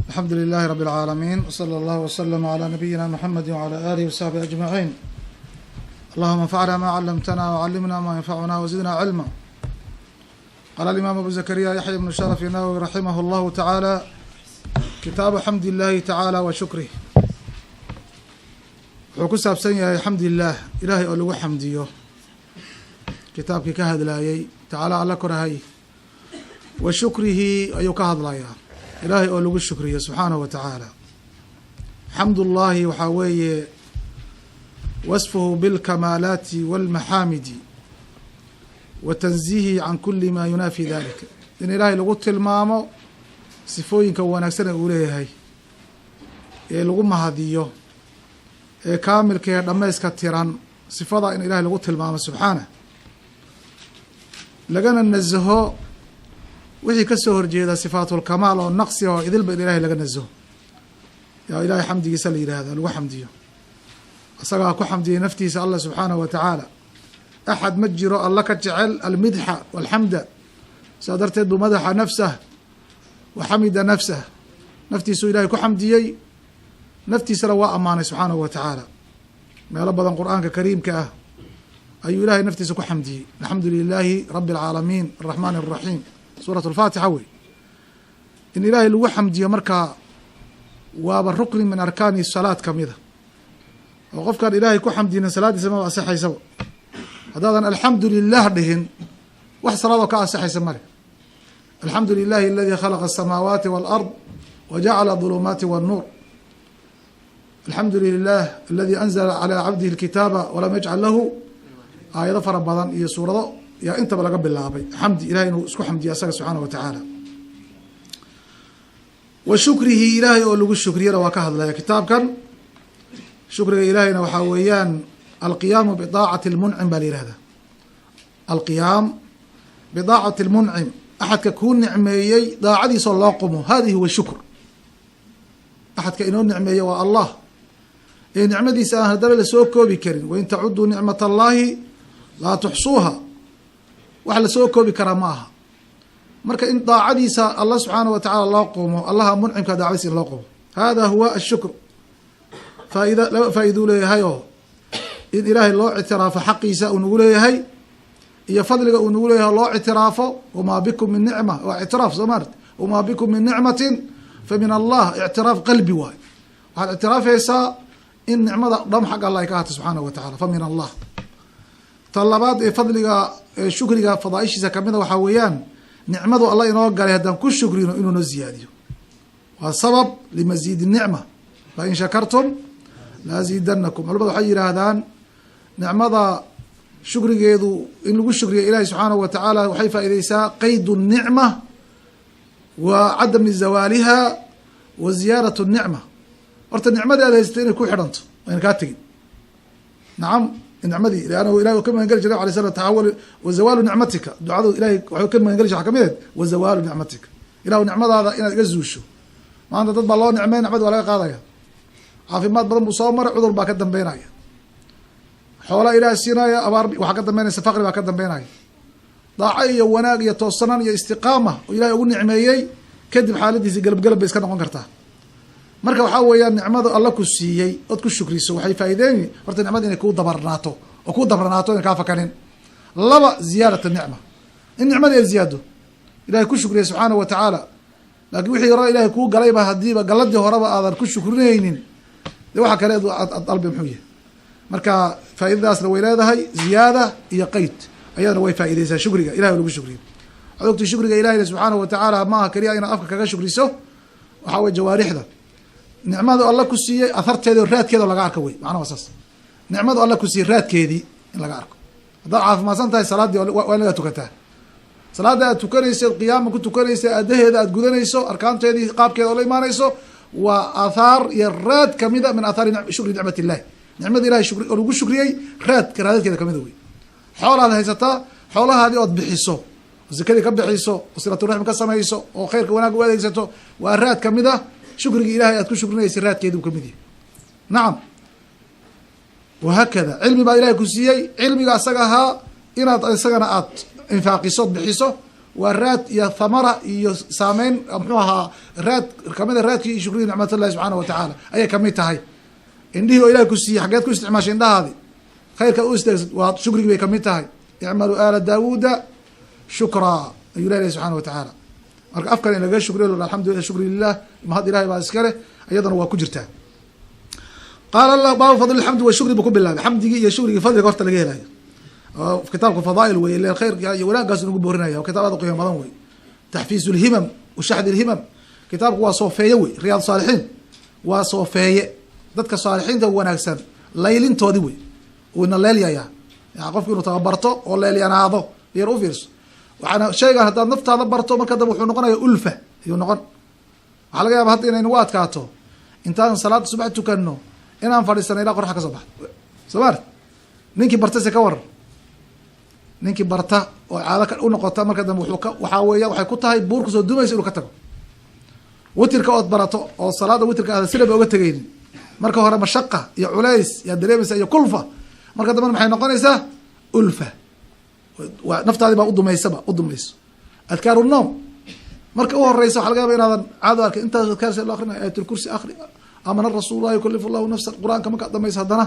الحمد لله رب العالمين، وصلى الله وسلم على نبينا محمد وعلى آله وصحبه أجمعين. اللهم انفعنا ما علمتنا وعلمنا ما ينفعنا وزدنا علما. قال الإمام أبو زكريا يحيى بن شرف النووي رحمه الله تعالى: kitaabu xamdi illaahi tacaala wa shukrih. wuxuu ku saabsan yahay xamdi illaah, ilaahay oo lagu xamdiyo. kitaabkii ka hadlaayey tacaala alla korahay, wa shukrihi ayuu ka hadlayaa, ilaahay oo lagu shukriyo subxaanahu wa tacaala. xamdullaahi waxaa weeye wasfuhu bilkamaalaati walmaxaamidi wa tanziihi can kuli maa yunaafi dalika, in ilaahay lagu tilmaamo sifooyinka wanaagsan ee uu leeyahay, ee lagu mahadiyo, ee kaamilka ee dhammayska tiran, sifada in ilaahay lagu tilmaamo subxaanah, lagana nasaho wixii ka soo horjeeda sifaatulkamaal oo naqsi oo idilba in ilaahay laga nasaho, yaa ilaahay xamdigiisa la yidhaahda, lagu xamdiyo. isagaa ku xamdiyey naftiisa allah subxaanahu wa tacaala. axad ma jiro alla ka jecel almidxa walxamda, saa darteed buu madaxa nafsah wa xamida nafsah, naftiisuu ilaahay ku xamdiyey, naftiisana waa ammaanay subxaanahu wa tacaala. meelo badan qur-aanka kariimka ah ayuu ilaahay naftiisa ku xamdiyey. alxamdu lilaahi rabi alcaalamiin araxmaan araxiim, suurat alfaatixa wey. in ilaahay lagu xamdiyo markaa waaba rukni min arkaani salaad kamida, oo qofkaan ilaahay ku xamdinin salaadiisa maba asixaysaba. haddaadan alxamdu lilah dhihin, wax salaadoo ka asixaysa male. alxamdu lilahi aladi khalaqa asamaawaati walard wa jacala dulumaati wannuur. alxamdu lilah aladi anzala calaa cabdihi alkitaaba walam yajcal lahu, aayado fara badan iyo suurado yaa intaba laga bilaabay xamdi ilahay inuu isku xamdiyo asaga subxaana wa tacaala. wa shukrihi, ilaahay oo lagu shukriyana waa ka hadlaya kitaabkan. shukriga ilaahayna waxaa weeyaan alqiyaamu bidaacati lmuncim baa la yihahda. alqiyaam bidaacati lmuncim, axadka kuu nicmeeyey daacadiisoo loo qumo, hadihi huwa shukr. axadka inoo nicmeeye waa allah, ee nicmadiisa aan haddana lasoo koobi karin. wain tacuduu nicmat allahi laa tuxsuuha, wax lasoo koobi karaa ma aha. marka in daacadiisa allah subxaanah wa tacaala loo qumo, allaha muncimka daacadiisa in loo qumo, hada huwa ashukr. faaida laba faaiduu leeyahay oo in ilaahay loo ictiraafo xaqiisa uu nagu leeyahay, iyo fadliga uu nagu leeyahay loo ictiraafo. wamaa bikum min nicma, waa ictiraaf soo maart. wamaa bikum min nicmatin fa min allah, ictiraaf qalbi waayo. waxaad ictiraafaysaa in nicmada dham xag allah ay ka ahata subxaanahu wa tacala, fa min allah. ta labaad ee fadliga shukriga fadaaishiisa kamida waxaa weeyaan nicmadu allah inoo galay haddaan ku shukrino inuu noo ziyaadiyo, waa sabab limaziidi nicma. fain shakartum laazidanakum. culamada waxay yihaahdaan nicmada shukrigeedu in lagu shukriyo ilaahi subxaanahu wa tacaala waxay faaideysaa qeyd الnicma wa cadami zawaaliha wa ziyaarat الnicma. horta nicmadii aad haysatay inay ku xidhanto, ayna kaa tegin. nacam, nicmadii lannahu ilahi ka magan geli jire alay slam taxawal wa zawaalu nicmatika. ducadu ilahay waxuu ka magan geli jire waxa kamid ahed wa zawaalu nicmatika, ilahu nicmadaada inaad iga zuusho. maanta dad baa loo nicmey, nicmadi waa laga qaadaya. caafimaad badan buu soo maray, cudur baa ka dambeynaya. xoolaa ilaah siinaya, abaar waxaa ka dambeynaysa, faqri baa ka dambeynaya. daaco iyo wanaag iyo toosanaan iyo istiqaama oo ilahay ugu nicmeeyey, kadib xaaladiisi galabgalab bay iska noqon kartaa. marka waxaa weeyaan nicmada alla ku siiyey ood ku shukriso waxay faaideyni horta nicmada inay kuu dabarnaato oo kuu dabranaato, inay kaa fakanin. laba, ziyaadat nicma, in nicmada ay ziyaado, ilahay ku shukriya subxaanahu wa tacaala. laakiin wixii hore ilahay kuu galayba hadiiba galadii horeba aadan ku shukrinaynin, de waxa kale aad dalbi muxuu yahay. marka faaidadaasna way leedahay, ziyaada iyo qeyd ayadana way faaideysaa shukriga ilahay lagu shukriyo. waxaad ogtay shukriga ilahayna subxaanahu wa tacaala maaha keliya inaad afka kaga shukriso, waxaa weye jawaarixda. nicmadu alla ku siiyey aharteedi o raadkeeda laga arko wey, macnaha waa saas. nicmadu alla ku siiyey raadkeedii in laga arko. haddaad caafimaadsan tahay salaaddii waa inaad tukataa. salaada aad tukanayso, qiyaama ku tukanaysa, adaheeda aad gudanayso, arkaanteedii qaabkeeda oo la imaanayso, waa aathaar iyo raad kamida min aathaari shukri nicmat illahi. nicmada ilahay oo lagu shukriyey raadadkeeda kamida wey. xoolaad haysataa, xoolahaadii ood bixiso, oo zakadii ka bixiso, oo silaturaxmi ka samayso, oo khayrka wanaag u adeegsato, waa raad kamid a shukrigii ilahay aad ku shukrinaysa raadkeedi u kamid yahay. nacam, wahaakada cilmi baa ilahay ku siiyey, cilmiga asaga ahaa inaad isagana aad infaaqiso, bixiso, waa raad iyo thamara iyo saameyn muxuu ahaa raad kamida raadkii iyo shukriga nicmatullahi subxaana watacaala ayay kamid tahay. indhihii oo ilahay ku siiyey xageed ku isticmaashay indhahaadi khayrkaad u istaagsid waa shukrigi bay kamid tahay. icmaluu aala daawuuda shukraa ayuu ilahi subxana watacaala. marka afkan in lagaga shukriyo alxamdulillah shukri lilah mahad ilahay baa iska leh iyadana waa ku jirtaa. qaala allah baabu fadli lxamdi wa shukri buu ku bilaabay xamdigii iyo shukrigii fadliga horta laga helayo. kitaabka fadaail wey ile khayrka iyo wanaaggaas nagu boorinaya kitaab aad qiimo badan wey. taxfiiz lhimam washaxd lhimam kitaabku waa soofeeye wey. riyaad saalixiin waa soofeeye dadka saalixiinta wanaagsan laylintoodi wey. uuna leelyayaa yani qofki inuu tababarto oo leelyanaado yar u fiirso waxaana shaygan haddaad naftaada barto marka dambe wuxuu noqonaya ulfa ayuu noqon. waxaa laga yaaba hadda inay nagu adkaato intaan salaada subax tukano inaan fadhiisana ilaa qorxa ka soo baxdo soo maart. ninkii bartase ka waran ninkii barta oo caado u noqota marka dambe waxaa weeya waxay ku tahay buur kusoo dumaysa inuu ka tago. witirka ood barato oo salaada witirka aada sinaba oga tegaynin marka hore mashaqa iyo culays yaa dareemaysa iyo kulfa marka dambena maxay noqonaysaa ulfa. naftaadi baa udumayso. adkaaru noom marka u horeysa waxa laga yaaba inaadan caado arkin intaas adkaarsi lo akrinay aayatulkursi akri amana rasuul laa yukallifu llahu nafsan qur-aanka markaad dhamaysa haddana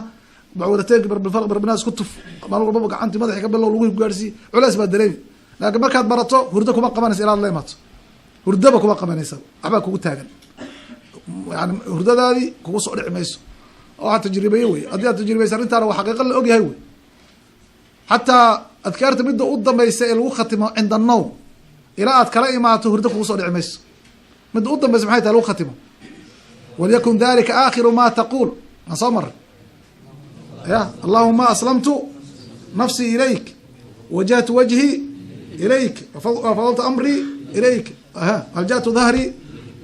bacwadateynka barbilfalq barbinaas ku tuf maalin walbaba gacanti madaxi ka bilow lagu gaarsiiy culays baa dareemi. laakiin markaad barato hurdo kuma qabanaysa ilaad la imaato hurdaba kuma qabanaysa waxbaa kugu taagan yani hurdadaadii kugu soo dhici mayso. waxaa tajribeeye wey haddii aad tajribaysa arrintaana waa xaqiiqa la ogyahay wey. xataa adkaarta midda u dambaysa ee lagu khatimo cinda annowm ilaa aad kala imaato hurdo kugu soo dhici mayso. midda u dambaysa maxay tahay lagu khatimo walyakun dalika aakhiru ma taquul aan soo maray ya allahuma aslamtu nafsii ilayk wajahtu wajhi ilayk wafadaltu amrii ilayk aljatu dahri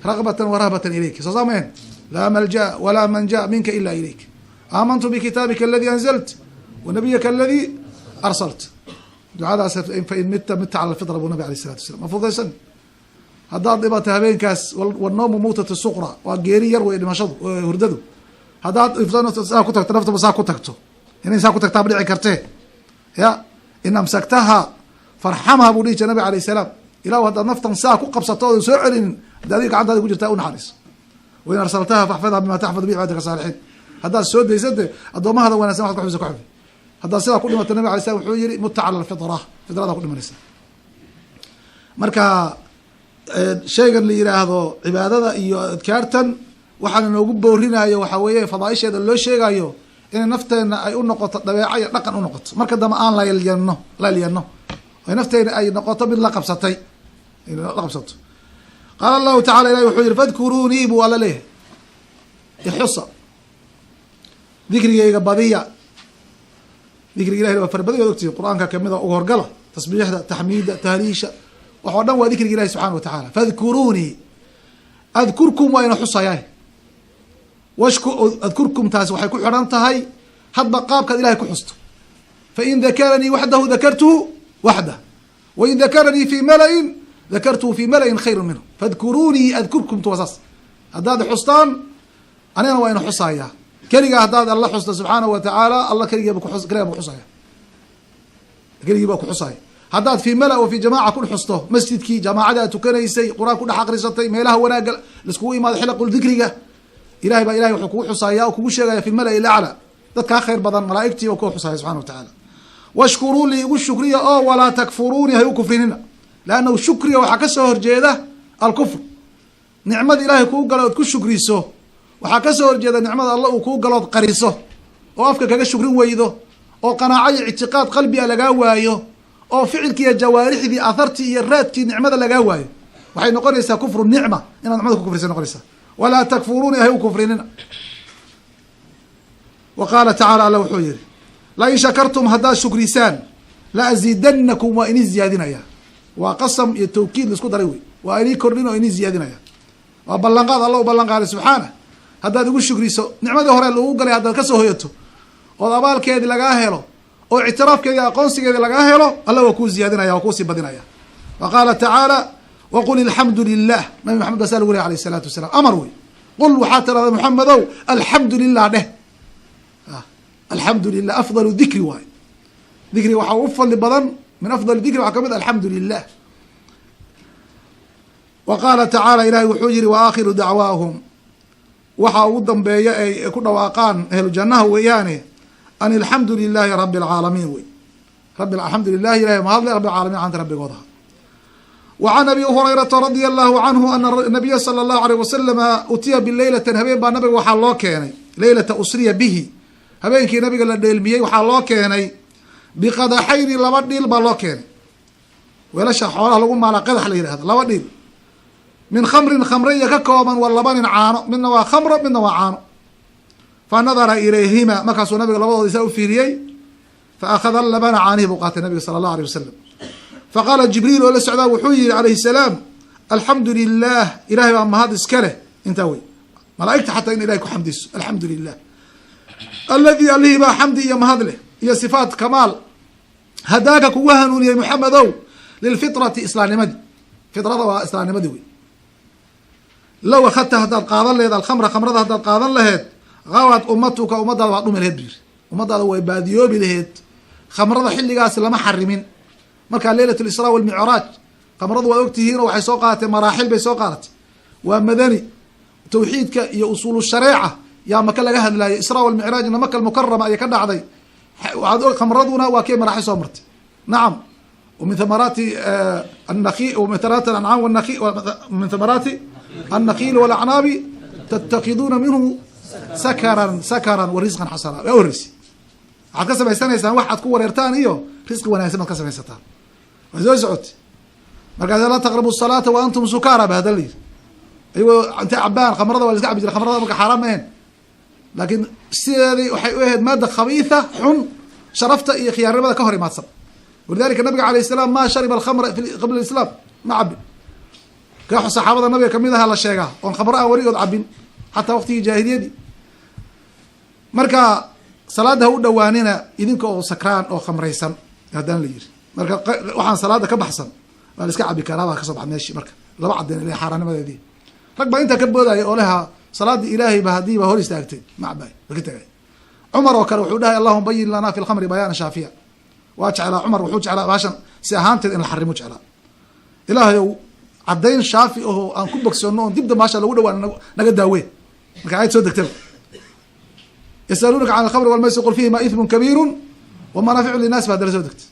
ragbatan warahbatan ilayk soo saameen laa malja walaa manja minka ila ilayk aamantu bikitaabika aladi anzalt wanabiyaka aladi arsalt. ducadaas fain mita cala lfitra buu nabi alay salatu wasalam ma fudaysan. haddaad dhibata habeenkaas wanoomu mawtati suqra waa geeri yar wey dhimashadu hurdadu. haddaad saa ku tagto naftaba saa ku tagto inay saa ku tagtaa dhici kartee ya in amsaktaha farxamha buu dhihi jira nabig alayh salaam. ilahu haddaad naftan saa ku qabsato oodan soo celinin hadda adiga gacantaadi ku jirtaa unaxariiso. wain arsaltaha faxfidha bima taxfid bi cibaadika saalixiin. haddaad soo daysade adoomahada wanagsan waxad kuxifisa ku xifdi. haddaad sidaa ku dhimato nabig alay slam wuxuu yihi muta cala alfitra fidradaa ku dhimanaysa. marka shaygan la yiraahdo cibaadada iyo adkaartan waxaana noogu boorinayo waxaa weeye fadaaisheeda loo sheegayo inay nafteena ay u noqoto dabeeco iyo dhaqan u noqoto marka dambe aan lalyano ay nafteena ay noqoto mid la qabsatay la qabsato. qaala allahu tacala ilahi wuxuu yihi fadkuruunii buu alla leeyahay ixusa dikrigeyga badiya. dikriga ilahi waa fara badan od ogtihi qur-aanka kamida uga horgala tasbiixda taxmiida tahliisha wax oo dhan waa dikriga ilahi subxana wa tacala. fadkuruunii adkurkum waa ina xusayaa adkurkum taasi waxay ku xidhan tahay hadba qaabkaad ilahay ku xusto. fain dakaranii waxdahu dakartuhu waxdah wain dakaranii fi malain dakartuhu fi malain khayru minhu. fadkuruunii adkurkumtu waa saas. haddaad xustaan anigana waa ina xusayaa. keligaa haddaad alla xusto subxaanahu wa tacaala alla keligiiba keligaa bu xusaya keligii baa ku xusaya. haddaad fi mala o fi jamaaca ku xusto masjidkii jamaacadii aad tukanaysay qur-aan ku dhex akrisatay meelaha wanaaga laiskugu imaado xilaqul dikriga ilahay baa ilahay wuxuu kugu xusaya o kugu sheegaya fi lmala ilacla dadkaa khayr badan malaaigtii oo kuwa xusaya subxana wa tacaala. washkuruu lii igu shukriya oo walaa takfuruuni hay u kufrinina leannahu shukriga waxaa kasoo horjeeda alkufr. nicmada ilahay kuu gala ood ku shukriso waxaa kasoo horjeeda nicmada alla uu kuu galood qariso oo afka kaga shukrin weydo oo qanaaco iyo ictiqaad qalbiga lagaa waayo oo ficilkii iyo jawaarixdii athartii iyo raadkii nicmada lagaa waayo waxay noqonaysaa kufru nicma inaad nicmada ku kufrisa noqonaysaa. walaa takfuruuni hay u kufrinina. wa qaala tacala alla wuxuu yihi lain shakartum haddaad shukrisaan la aziidanakum waa inii ziyaadinaya. waa qasam iyo tawkiid laisku daray wey waa inii kordhin oo inii ziyaadinaya. waa ballanqaad alla u ballan qaaday subxaana. haddaad igu shukriso nicmadii hore lagu galay haddaad kasoo hoyato ood abaalkeedii lagaa helo oo ictiraafkeedi aqoonsigeedi lagaa helo alla waa kuu ziyaadinaya waa kuusii badinaya. wa qaala tacaala waqul alxamdu lilah nabi maxamed baa saa lagu ley alayh isalaatu wasalaam amar wey. qul waxaa tirahda maxamedow alxamdu lilah dheh. alxamdu lilah afdalu dikri waayo. dikriga waxaa u fadli badan min afdal dikri waxaa kamid alxamdu lilah. wa qaala tacaala ilahay wuxuu yihi waakhiru dacwaahum waxaa ugu dambeeya ay ku dhawaaqaan ahlu jannaha weeyaane an alxamdu lilahi rabi alcaalamiin wey alxamdu lilahi ilahay mahadle rabi alcaalamiin canta rabbigooda. wa can abi hurayrata radia allahu canhu ana nabiya sala allahu aleyh wasalama utiya bileylatan habeen baa nabiga waxaa loo keenay leylata usriya bihi habeenkii nabiga la dheelmiyey waxaa loo keenay biqadaxayni laba dhiil baa loo keenay weelasha xoolaha lagu maala qadax la yihahda laba dhiil min khamrin khamraya ka kooban wa labanin caano midna waa khamro midna waa caano fa nadara ilayhima markaasuu nabiga labadooda isaa u fiiriyey fa akhada labana caanihi buu qaatay nabiga sala allahu aleyh wasalam faqaala jibriil oo la socdaa wuxuu yihi calayhi salaam alxamdu lilah ilahay baa mahad iska leh intaa wey malaaigta xataa in ilahay ku xamdiso alxamdu lilah aladi alihi baa xamdi iyo mahad leh iyo sifaat kamaal hadaaka kugu hanuuniyey maxamedow lilfitrati islaamnimadii fitrada waa islaamnimadii wey low akhadta haddaad qaadan laheed alkhamra khamrada haddaad qaadan laheed gawad ummatuka ummadaada waa dhumi laheed bu yiri ummadaada way baadiyoobi laheed khamrada xilligaasi lama xarimin markaa leylat lisraa walmicraaj khamradu waa ogtihiin oo waxay soo qaadatay maraaxil bay soo qaadatay waa madani tawxiidka iyo usuulu shareeca yaa maka laga hadlaayay israa walmicraajna maka almukarama ayay ka dhacday khamraduna waa kay maraaxil soo martay nacam min thamaraati min thamaraati ancaam min thamaraati النkيل والأعناaب تتkذuna minhu skran وrisقا xasana waa horeysi waxaad ka samaysanaysaan wax aad ku wareertaan iyo risqi wanaagsan baad ka samaysataan waa soo socotay markaas laa tqربوا الصلاaةa وأntum sukara ba hada la yiri ayagoo intay cabaan khamrada waa la iska cabi jira khamrada marka xaaraan ma ahayn laakiin sideedii waxay u ahayd maada khabiiثa xun sharafta iyo khiyaarnimada ka hor imaadsan walidalika nabiga alayه السلام ma shariba الkhamra qabla الإسلام ma cabin koox saxaabada nabiga kamid aha la sheegaa oon khamro aan weligood cabin xataa waqtigii jaahiliyadii marka salaada ha u dhawaanina idinka oo sakraan oo khamraysan haddana la yiri marka waxaan salaada ka baxsan waa la iska cabi karaa baa kasoo baxa meeshi marka laba cadeen ila xaaraanimadeedii rag baa intaa ka boodaya oo leha salaadii ilaahay ba haddii ba hor istaagtay macbay ka tagay cumar oo kale wuxuu dhahay allahuma bayin lana fi lkhamri bayaana shaafiya waa jeclaa cumar wuxuu jeclaa baashan si ahaanteed in la xarimo jeclaa ilaahayow caddayn shaafi aho aan ku bogsoono oon dib dambaasha lagu dhawaan naga daaween marka ayad soo degtaba yasaluunaka can alkhamri walmaysir qul fihima ithmun kabiirun wa manaaficu linnaas ba hadala soo degtay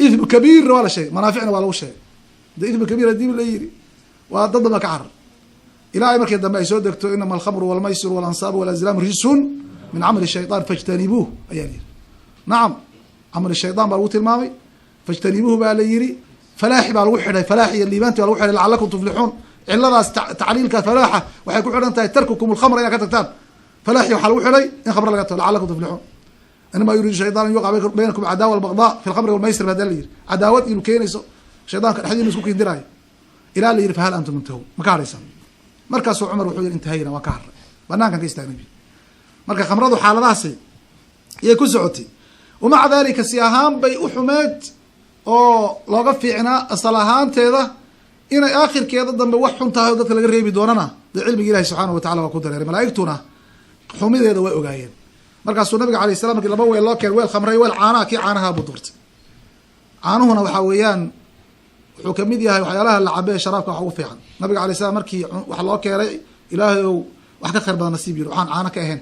ithmu kabiirna waa la sheegay manaaficna waa lagu sheegay de ithmu kabiir hadii la yiri waa dad damba ka carar ilaahay markii dambe ay soo degto inama alkhamru walmaysiru walansaabu walazlaamu rijsun min camali shayطaan fajtanibuuh ayaa la yiri nacam camali shayطaan baa lagu tilmaamay fajtanibuuh baa la yiri falaaxi baa lagu xidhay falaaxi iyo liibaanti baa lagu xidhay lacalakum tuflixuun ciladaas tacliilka falaaxa waxay ku xidhan tahay tarkukum lkhamra inaad ka tagtaan falaaxi waxaa lagu xidhay in khamra laga tago lacalakum tuflixuun inama yuriidu shaytaan an yuqa baynakum cadaawa albaqdaa fi lkhamri walmaysir ba hadaa la yiri cadaawad inuu keenayso shaydaanka dhexdiina isku kindiraayo ilaa la yiri fahal antum muntahuun ma ka harhaysaan markaasuu cumar wuxuu yihi intahayna waan ka harray banaankan ka istaagnay marka khamradu xaaladahaasi iyay ku socotay wamaca dalika si ahaan bay u xumeed oo looga fiicnaa asal ahaanteeda inay aakhirkeeda dambe wax xun tahay oo dadka laga reebi doonana dee cilmiga ilahi subxaana watacala waa ku dareeray malaaigtuna xumideeda way ogaayeen markaasuu nabiga alay salam markii laba weel loo keen weel khamray weel caanaha kii caanaha buu doortay caanuhuna waxaa weeyaan wuxuu kamid yahay waxyaalaha la cabe sharaabka wax ugu fiican nabiga alay salam markii wax loo keenay ilaahay ou wax ka khayr badan nasiib yiri waxaan caano ka ahayn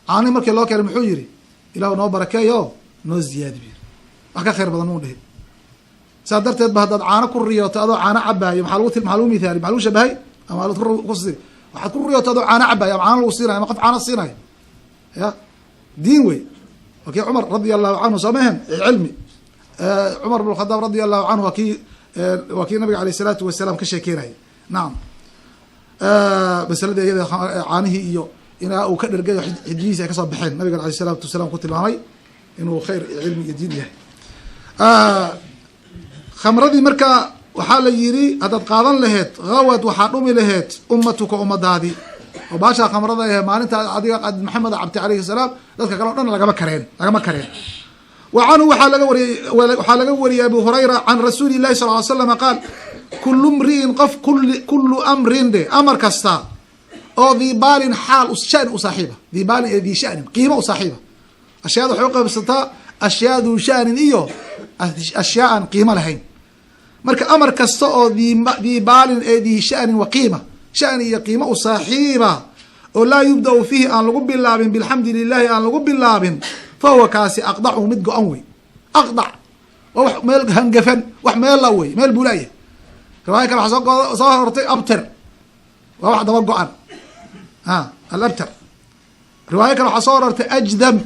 caanihi markii loo keenay muxuu yihi ilahu noo barakeeyo noo ziyaadi bu yiri wax ka khayr badan muu dhihi saa darteed ba haddaad caano ku riyooto adoo caano cabaayo maaa lagu mithaali maa lagu shabahay ama waxaad ku riyooto adoo caano cabaayo ama caano lagu siinayo ama qof caano siinayo ya diin wey waa kii cumar radia allahu canhu soo mahen cilmi cumar bn khadaab radia allahu canhu waa kii nabiga aleyh isalaatu wasalaam ka sheekeynayay nacam masaladii iyada caanihii iyo inaa uu ka dhergayo xidiyihiisi ay kasoo baxeen nabiga aleyh salaatu wasalaam ku tilmaamay inuu khayr iyo cilmi iyo diin yahay khamradii marka waxaa la yiri haddaad qaadan laheed hawad waxaa dhumi laheed ummatuka ummadaadii oo baashaa khamrada ahe maalinta adiga maxamed cabdi alayhi salaam dadka kale o dhan lagama kareen wa canhu waxaa laga wariyay abu hurayra can rasuuli llahi sal ly slam qaal kulu mri'in qof kulu amrin de amar kasta oo dhibaalin xaal shani u saaxiiba dhibaalin ee dhi shanin qiimo u saaxiiba ashyaada waxay u qaybsataa ashyaa duu shanin iyo ashyaa aan qiimo lahayn marka amar kasta oo dii baalin ee dii sha'nin wa qiima sha'ni iyo qiimo u saaxiiba oo laa yubda'u fiihi aan lagu bilaabin bilxamdi lilahi aan lagu bilaabin fa huwa kaasi aqdacu mid go-an wey aqdac waa wax meel hangafan wax meel la wey meel buu laayahay riwaaya kale waxaa soo hortay abtir waa wax daba go-an alabtar riwaaya kale waxaa soo hortay ajdam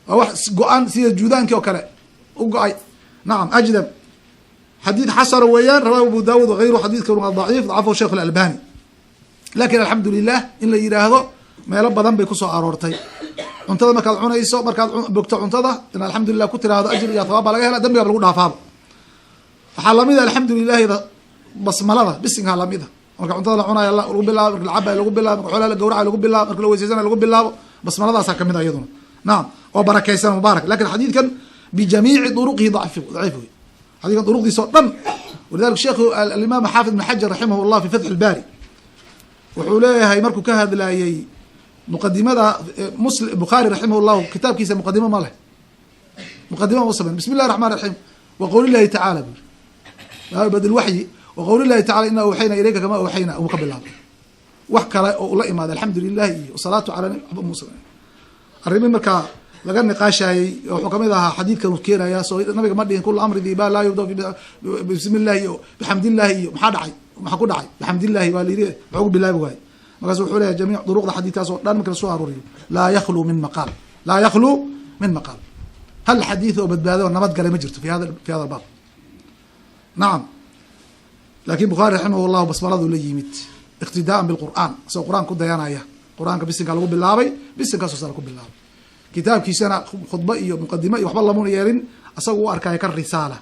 waa wax go-an sida juudaankii oo kale u go-ay nacam ajdam xadiid xasana weeyaan rawahu abu daawud wagayru xadiidka daciif dacafahu sheikh alalbani lakin alxamdu lilah in la yidhaahdo meelo badan bay kusoo aroortay cuntada markaad cunayso markaad bogto cuntada in alxamdulilah ku tiraahdo ajir iyo thawaab baa laga hela dambigaaba lagu dhaafaaba waxaa lamida alxamdu lilahida basmalada bisinkaa lamida marka cuntada la cunayo lagu bilaabo marka lacabay lagu bilaabo marka xoolaa la gawraca lagu bilaabo marka la weysaysana lagu bilaabo basmaladaasaa kamid a iyaduna nacam oo barakaysan mubaarak lakin xadiidkan bijamiici duruqihi daciif wey xadiidkan duruqdiisa oo dhan walidalika sheekhu alimaam xaafid ibn xajar raximah llah fi fatxi ilbaari wuxuu leeyahay markuu ka hadlayey muqadimada muslim bukhaari raximah llahu kitaabkiisa muqadimo ma leh muqadima u sameyn bismi llahi raxmaan raxiim wa qowli llahi tacala buri badl waxyi wa qowli llahi tacala ina awxayna ilayka kama awxayna uma ka bilaabo wax kale oo ula imaada alxamdu lilahi iyo salaatu cala waxba musa arrimi markaa laga niqaashayey wuxuu kamid ahaa xadiidkan uu keenaya soo nabiga ma dhihin kula amri diba laa yubda bismi llahi iyo bixamdi llahi iyo maxaa dhacay maxaa ku dhacay bixamdillahi waa layidhi maxuu ku bilaabi waaye markaasu wuxuu leeyahy jamiic duruqda xadiidkaas oo dhan marka lasoo arooriyo laa yakhlu min maqaal laa yakhlu min maqaal hal xadiid oo badbaado oo nabad galay ma jirto fi hada albaab nacam laakin bukhaari raximah llahu basmaladu la yimid iqtidaaan bilqur'aan isagoo qur-aan ku dayanaya qur-aanka bisinkaa lagu bilaabay bisinkaasoo sala ku bilaabay kitaabkiisana khudba iyo muqadimo iyo waxba lamuna yeelin asaga u arkaayo ka risaala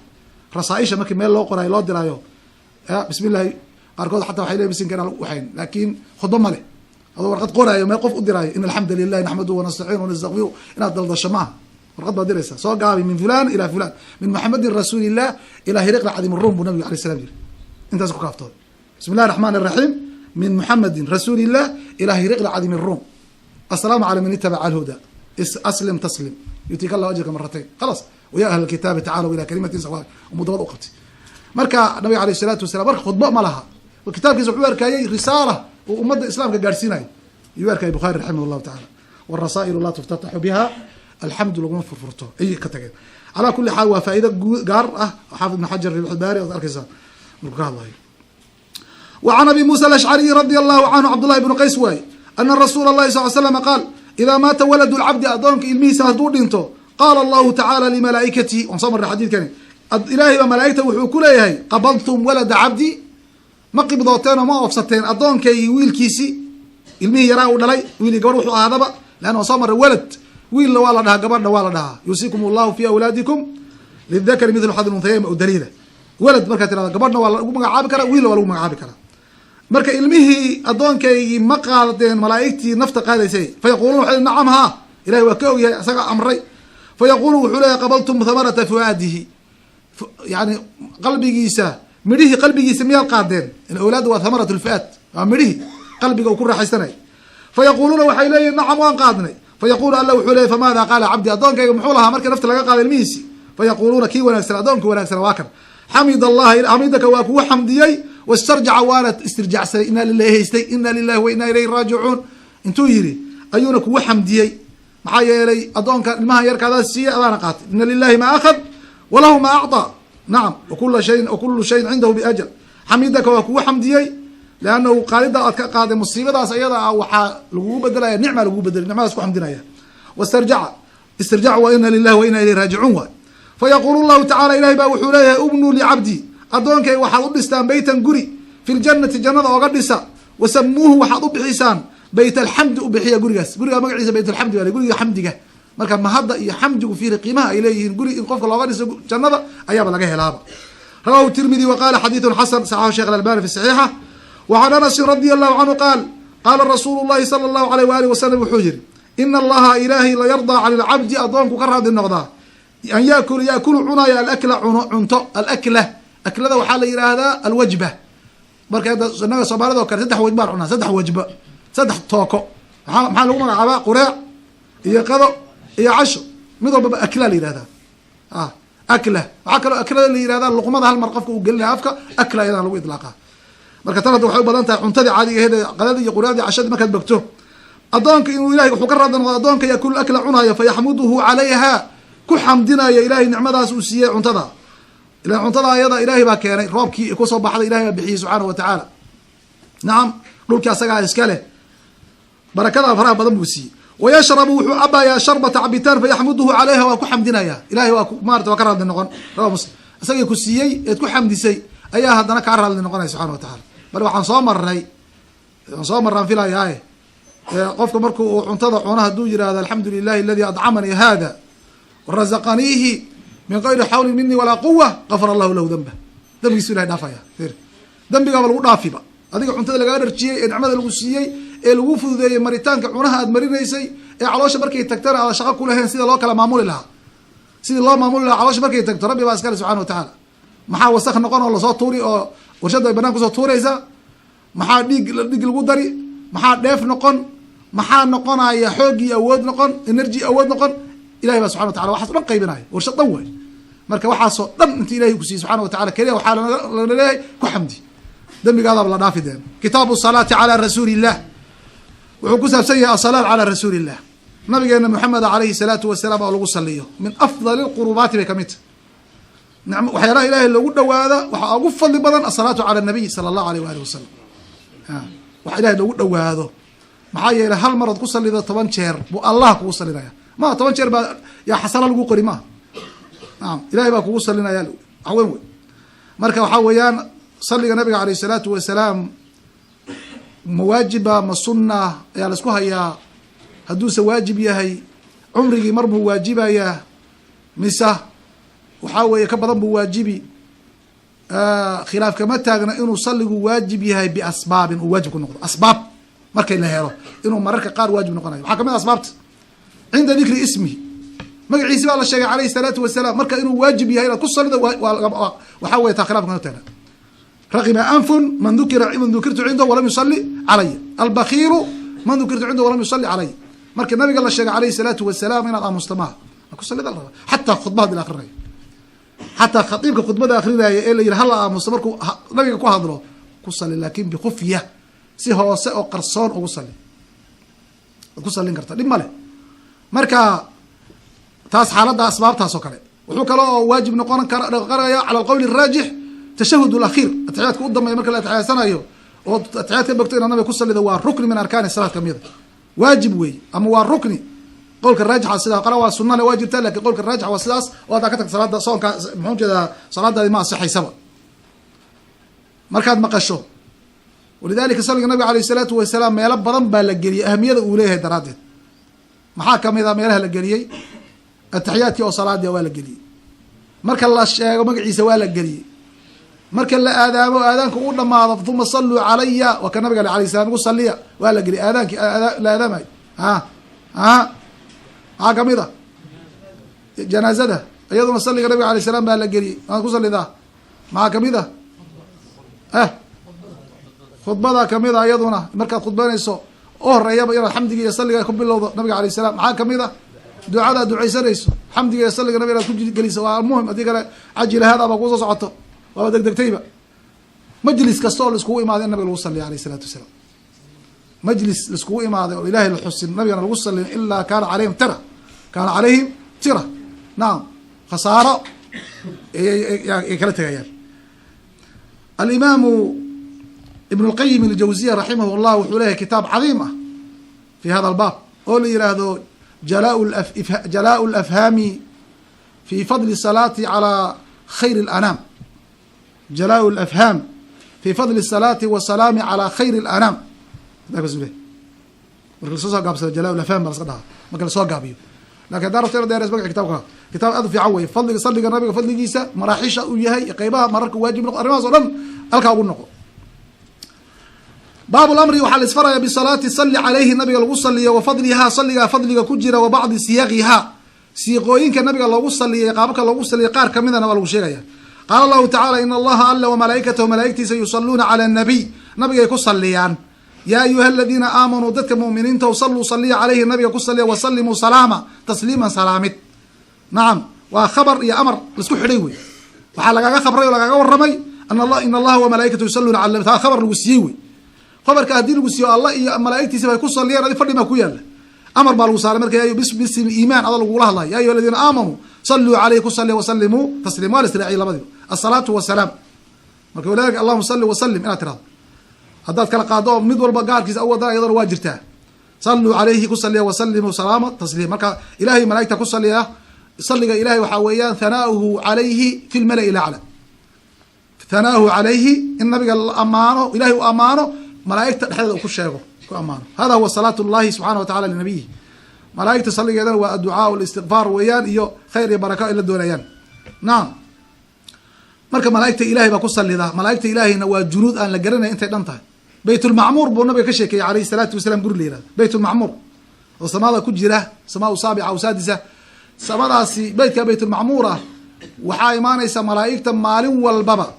rasaaisha markii meel loo qorayo loo dirayo bismi llahi qaarkood xataa waxay leeyihin bisinka inaan waxayn laakiin khudba ma leh adoo warqad qoraayo meel qof u diraayo in alxamda lilahi naxmaduhu wanastaciinu wanastakfiru inaad daldasho maaha warqad baad diraysaa soo gaabi min fulan ila fulan min maxamedin rasuulillah ilaa hiriqla cadim rum buu nabigu alay salam yiri intaas ku kaaftooda bismi llahi raxmaan iraxiim min muxamedin rasuulillah ilaa hiriqla cadim rum assalaamu cala man itabaca alhuda aslim taslim yutika allahu ajrka maratayn khalas waya ahla alkitaabi tacaalow ila kalimatin sawa mudabad u qabtay marka nabiga alayh isalaatu wasalam marka khudba ma laha kitaabkiisa wuxuu arkayey risaala uu ummadda islaamka gaadhsiinayo ayuu arkayay bukhaari raximah llahu tacala warasaailu laa tuftataxu biha alxamdu laguma furfurto ayay ka tageen calaa kuli xaal waa faa'ido gaar ah xaafid ibn xajar baari ad arkaysaa markuu ka hadlayo wa can abi muusa alashcariyi radia allahu canhu cabdullahi bnu qays waaye ana rasuula allahi sal l slama qaal idaa maata waladu lcabdi addoonka ilmihiisa hadduu dhinto qaala allahu tacaala limalaa'ikatihi waan soo marray xadiidkani ilaahay baa malaa'igta wuxuu ku leeyahay qabadtum walada cabdi ma qibdooteen oo ma oofsateen addoonkaygii wiilkiisii ilmihii yaraa uu dhalay wiilii gabadh wuxuu ahaadaba leanna waan soo marray walad wiilna waa la dhahaa gabadhna waa la dhahaa yuusikum allahu fi awlaadikum lidakari mithlu xadi unhayayn o daliila walad markaa tirada gabadhna waa lagu magacaabi karaa wiilna waa lagu magacaabi karaa marka ilmihii addoonkaygii ma qaadeen malaa'igtii nafta qaadaysay fa yaquluun waxay nacam haa ilahay waa ka ogyahay isaga amray fa yaqulu wuxuu leeyahy qabaltum thamarata fuaadihi yani qalbigiisa midhihii qalbigiisa miyaad qaadeen awlaadda waa thamarat lfuaad waa midhihii qalbiga uu ku raaxaysanay fa yaquluuna waxay leeyihin nacam waan qaadnay fa yaqulu alla wuxuu leeyay famaada qaala cabdi addoonkayga muxuu lahaa markii nafta laga qaada ilmihiisi fa yaquluuna kii wanaagsan addoonka wanaagsan waa kan xamid allahi xamidaka waa kugu xamdiyey wastarjaca waana istirjacsanay inaa lilahi haystay ina lilahi wa inaa ilayhi raajicuun intuu yidhi ayuuna kugu xamdiyey maxaa yeelay addoonka ilmaha yarkaadaa siiya adaana qaatay ina lilahi ma akhad walahu ma acطaa nacam wakulu shayin cindahu biajal xamidaka waa kugu xamdiyey leannahu qaalida aad ka qaaday musiibadaas ayada ah waxaa lagugu bedelaya nicma lagugu bedelay nicmadaas ku xamdinaya wastarjaca istirjac wa ina lilahi wa inaa ilayhi raajicuun waay fa yaqulu llahu tacala ilahay baa wuxuu leeyahay ubnuu licabdii addoonkay waxaad u dhistaan beytan guri fi ljannati jannada ooga dhisa wasamuuhu waxaad u bixisaan beyt alxamdi u bixiya gurigaas gurigaa magaciisa beyt alxamdi baa guriga xamdiga marka mahadda iyo xamdigu fiiri qiimaha ay leeyihiin guri in qofka looga dhiso jannada ayaaba laga helaaba rawahu tirmidi wa qaala xadiidun xasan saxaxu sheekh alalbani fi saxiixa wa can anasin radia allahu canhu qaal qaala rasuulu llahi sala allahu alayh waalihi wasalam wuxuu yihi ina allaha ilaahay la yardaa cani lcabdi addoonku ka raadi noqdaa an yaakulu cunaya alakla cunto alakla aklada waxaa la yidhaahdaa alwajba marka inaga soomaalida o kale saddex waj baan cunaa saddex wajba saddex tooko maxaa lagu magacaabaa qureec iyo qado iyo casho mid walbaba akla la yihahdaa akla waxaa kaloo aklada la yihahda luqmada hal mar qofka uu gelinaya afka akla ayadana lagu idlaaqa. marka tan hadda waxay u badan tahay cuntadii caadiga aheed qadadii iyo quraadii cashadii markaad bogto adoonka inuu ilahay wuxuu ka raadli noqdo adoonka yakul akla cunaayo fayaxmuduhu calayha ku xamdinayo ilahay nicmadaas uu siiyey cuntada. ilan cuntada ayada ilaahay baa keenay, roobkii kusoo baxday ilahay baa bixiyey subxaana wa tacaala. nacam, dhulkii asagaa iska leh, barakada faraha badan buu siiyey. wayashrabu wuxuu cabayaa sharbata cabitaan fayaxmuduhu calayha waa ku xamdinaya ilahay waa maarata waa ka raadli noqon. rawa muslim isagii ku siiyey eed ku xamdisay ayaa haddana kaa raadli noqonaya subxana wa tacaala. bal waxaan soo marraan filayaaye qofka marku uu cuntada cuno hadduu yihahdo alxamdu lilahi aladi adcamanii hada warazaqaniihi min gayri xawlin mini walaa quwa gafara allahu lahu danba, dambigiisu ilahay dhaafaya. dambigaaba lagu dhaafiba adiga cuntada lagaa dharjiyey ee nicmada lagu siiyey ee lagu fududeeyey maritaanka cunaha aad marinaysay ee caloosha markay tagtana aada shaqo ku lahayn sida loo kala maamuli lahaa, sidii loo maamuli lahaa caloosha markay tagto rabbi baa iskale subxana wa tacaala. maxaa wasak noqon oo lasoo tuuri oo warshada ay banaan kusoo tuuraysa, maxaa dhiig lagu dari, maxaa dheef noqon, maxaa noqonaya xoogii awood noqon, energy awood noqon, ilahay baa subxana wa tacala waxaas o dhan qaybinaya, warshad dhan way. marka waxaasoo dhan inta ilahay ku siiyey subxana wa tacala keliya waxaa lana leeyahay ku xamdi, dambigaadaaba la dhaafi deen. kitaabu salaati calaa rasuuli illah wuxuu ku saabsan yahay asalaat calaa rasuuli illah, nabigeena maxameda alayhi salaatu wasalaam oo lagu saliyo min afdali lqurubaati bay kamid tahay. waxyaalaha ilahay loogu dhawaada waxaa ugu fadli badan asalaatu cala nabiy sala allahu alayh waali wasalam. wax ilahay loogu dhawaado maxaa yeelay hal marood ku salido 10 jeer buu allah kugu salinaya. ma 10 jeer baa yaa xasana lagu qori maaha, naam ilahay baa kugu salinaya wax weyn wey. marka waxaa weeyaan saliga nabiga alayh salaatu wasalaam ma waajiba ma sunna ayaa laisku hayaa. hadduuse waajib yahay cumrigii mar buu waajibayaa mise waxaa weeye ka badan buu waajibi. khilaaf kama taagna inuu saligu waajib yahay biasbaabin uu waajib ku noqdo. asbaab markay la helo inuu mararka qaar waajib noqonayo waxaa kamid asbaabta cinda dikri ismihi, magaciisi baa la sheegay alayhi salaatu wasalaam, marka inuu waajib yahay inaad ku salido waxaa weye taa khilaf kama taagna. raqima anfun man dukirtu cindahu walam yusali calaya, albakiiru man dukirtu cindahu walam yusali calaya. marka nabiga la sheegay alayhi salaatu wasalaam inaad aamusta maaha, ku salida la raba xataa khudbahad la akrinayo, xataa khatiibka khudbada akrinaya ee la yihi hala aamusto markuu nabiga ku hadlo ku sali, laakin bikufya si hoose oo qarsoon ugu sali, waad ku salin karta dhib male. marka taas xaaladda asbaabtaas oo kale. wuxuu kale oo waajib noqonaya cala alqowli araajix tashahud alakhiir, atixiyaadka u dambeeya marka la atixiyaadsanayo oo atixiyaad ka bogto inaad nabiga ku salido waa rukni min arkaani salaad kamida, waajib wey ama waa rukni. qowlka raajixa sidaa qala waa sunale waa jirtaa, lakin qowlka raajix waa sidaas oo haddaa ka tagta salaada soonka muxuu jeedaa salaadaadi ma asixaysaba markaad maqasho. walidalika saliga nabiga alayh salaatu wasalaam meelo badan baa la geliyey ahamiyada uu leeyahay daraaddeed. maxaa kamid a meelaha la geliyey atixiyaadkii oo salaadia waa la geliyey, marka la sheego magaciisa waa la geliyey, marka la aadaamo aadaanka u dhamaado uma saluu calaya waa ka nabiga alayh salam igu saliya waa la geliyey aadaankii la aadaamayo. maxaa kamid a janaazada iyaduna saliga nabiga alayh salaam baa la geliyey waad ku salidaa. maxaa kamid a khudbada kamid a iyaduna markaad khudbanayso u horeeyaba inaad xamdiga iyo saliga ku bilowdo nabiga alayh salam. maxaa kamid a ducada ad ducaysanayso xamdiga iyo saliga nabiga inaad ku geliso waa muhim, haddii kale cajila haada baa kuusoo socoto waaba degdegtayba. majlis kasta oo laiskugu imaaday in nabiga lagu saliya alayh salaatu wasalaam, majlis laiskugu imaaday oo ilahay la xusin nabigana lagu salin ilaa kaana calayhim tira nacam khasaaro ay kala tegayaan. alimaamu ibn اlqayim اljawziya raximah llah wuxuu leeyahay kitaab cadiim ah fi hada albaab oo la yihaahdo jalaa lafhaami fi fadli salaati calى khayr اlanaam, jalaa lafhaam fi fadli salaati wasalaami calى khayr اlanaam. marka lasoo soo gaabsado jalaa lafhaam baa laska dhahaa marka lasoo gaabiyo, lakin haddaa rabto dheeres magaci kitabka kitaab aad u fiican weye. fadliga saliga nabiga fadligiisa maraaxisha uu yahay qeybaha mararka waajib noqo arrimahaas o dhan halkaa ugu noqo. baab lamri waxaa la isfaraya bisalaati sali calayhi nabiga lagu saliyo wa fadlihaa saligaa fadliga ku jira wa bacdi siyaqihaa siiqooyinka nabiga loogu saliyay qaababka loogu saliyay qaar kamidana waa lagu sheegaya. qaala allahu tacala in allaha alla wamalaa'ikatahu malaa'igtiisa yusaluuna cala nabiy nabigay ku saliyaan. yaa ayuha aladiina aamanuu dadka mu'miniinta saluu saliya calayhi nabiga ku saliya wasalimuu salaama tasliiman salaamid. nacam وخبر يا أمر لسكو حريوي وحال لغاقا خبري ولغاقا ورمي إن الله وملائكته يصلون على النبي خبر لغسيوي خبر كهدين لغسيو الله يا ملائكتي سبا يكسر لي هذه فرد ما كويا أمر بالوصال مركا يا باسم الإيمان هذا الله الله يا أيها الذين آمنوا صلوا عليه صلوا وسلموا تسليما والاسترعي لبدي الصلاة والسلام مركا ولذلك اللهم صل وسلم إلى ترى هذا كلا قادو مد والبا قاركيس أول ذا يضر واجرته صلوا عليه كصلي وسلموا سلامة تسليما مركا إلهي ملائكته كصلي صلي إلهي وحويان ثناؤه عليه في الملأ الأعلى ثناؤه عليه النبي أمانه إلهي أمانه ملائكته حدا وكل شيء أمانه هذا هو صلاة الله سبحانه وتعالى لنبيه ملائكته صلي إذا والدعاء والاستغفار ويان إيو خير بركة إلا الدوليان نعم مركا ملائكة إلهي بكو صلي ذا ملائكة إلهي نوا جنود أن لقرنا أنت دنتها بيت المعمور بالنبي كشيكي عليه الصلاة والسلام قول لي بيت المعمور وسماء كجرة سماء سابعة أو سادسة سماء بيت بيت المعمورة وحا إيمانيسا ملائكة مالين والبابا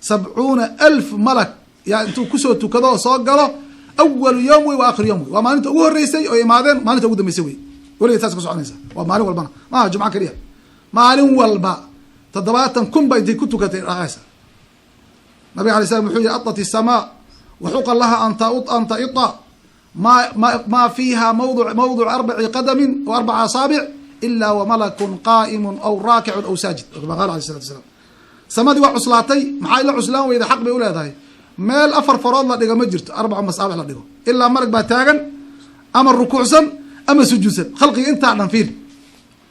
70,000 ملك يعني انتو كسوتو كذا صاقلة أول يوم وآخر يوم وما أنت أقول الرئيسي أو إمادين ما أنت أقول مسوي ولا يتاسك سو عنيسا ومالين والبنا ما جمعة كريه مالين والبا تضباطا كن بيدي كنتو كتير رئيسا النبي عليه السلام يقول أطت السماء وحق لها أن تطأ ما فيها موضع 4 قدم و4 أصابع إلا وملك قائم أو راكع أو ساجد كما قال عليه الصلاة والسلام سمادي وعسلاتي maxaa ila cuslaan weyda xaq bay u leedahay meel 4 farood la dhigo ma jirto 4 masaabic la dhigo ilaa marag baa taagan ama rukuucsan ama sujuudsan khalqiga inta dhan fiir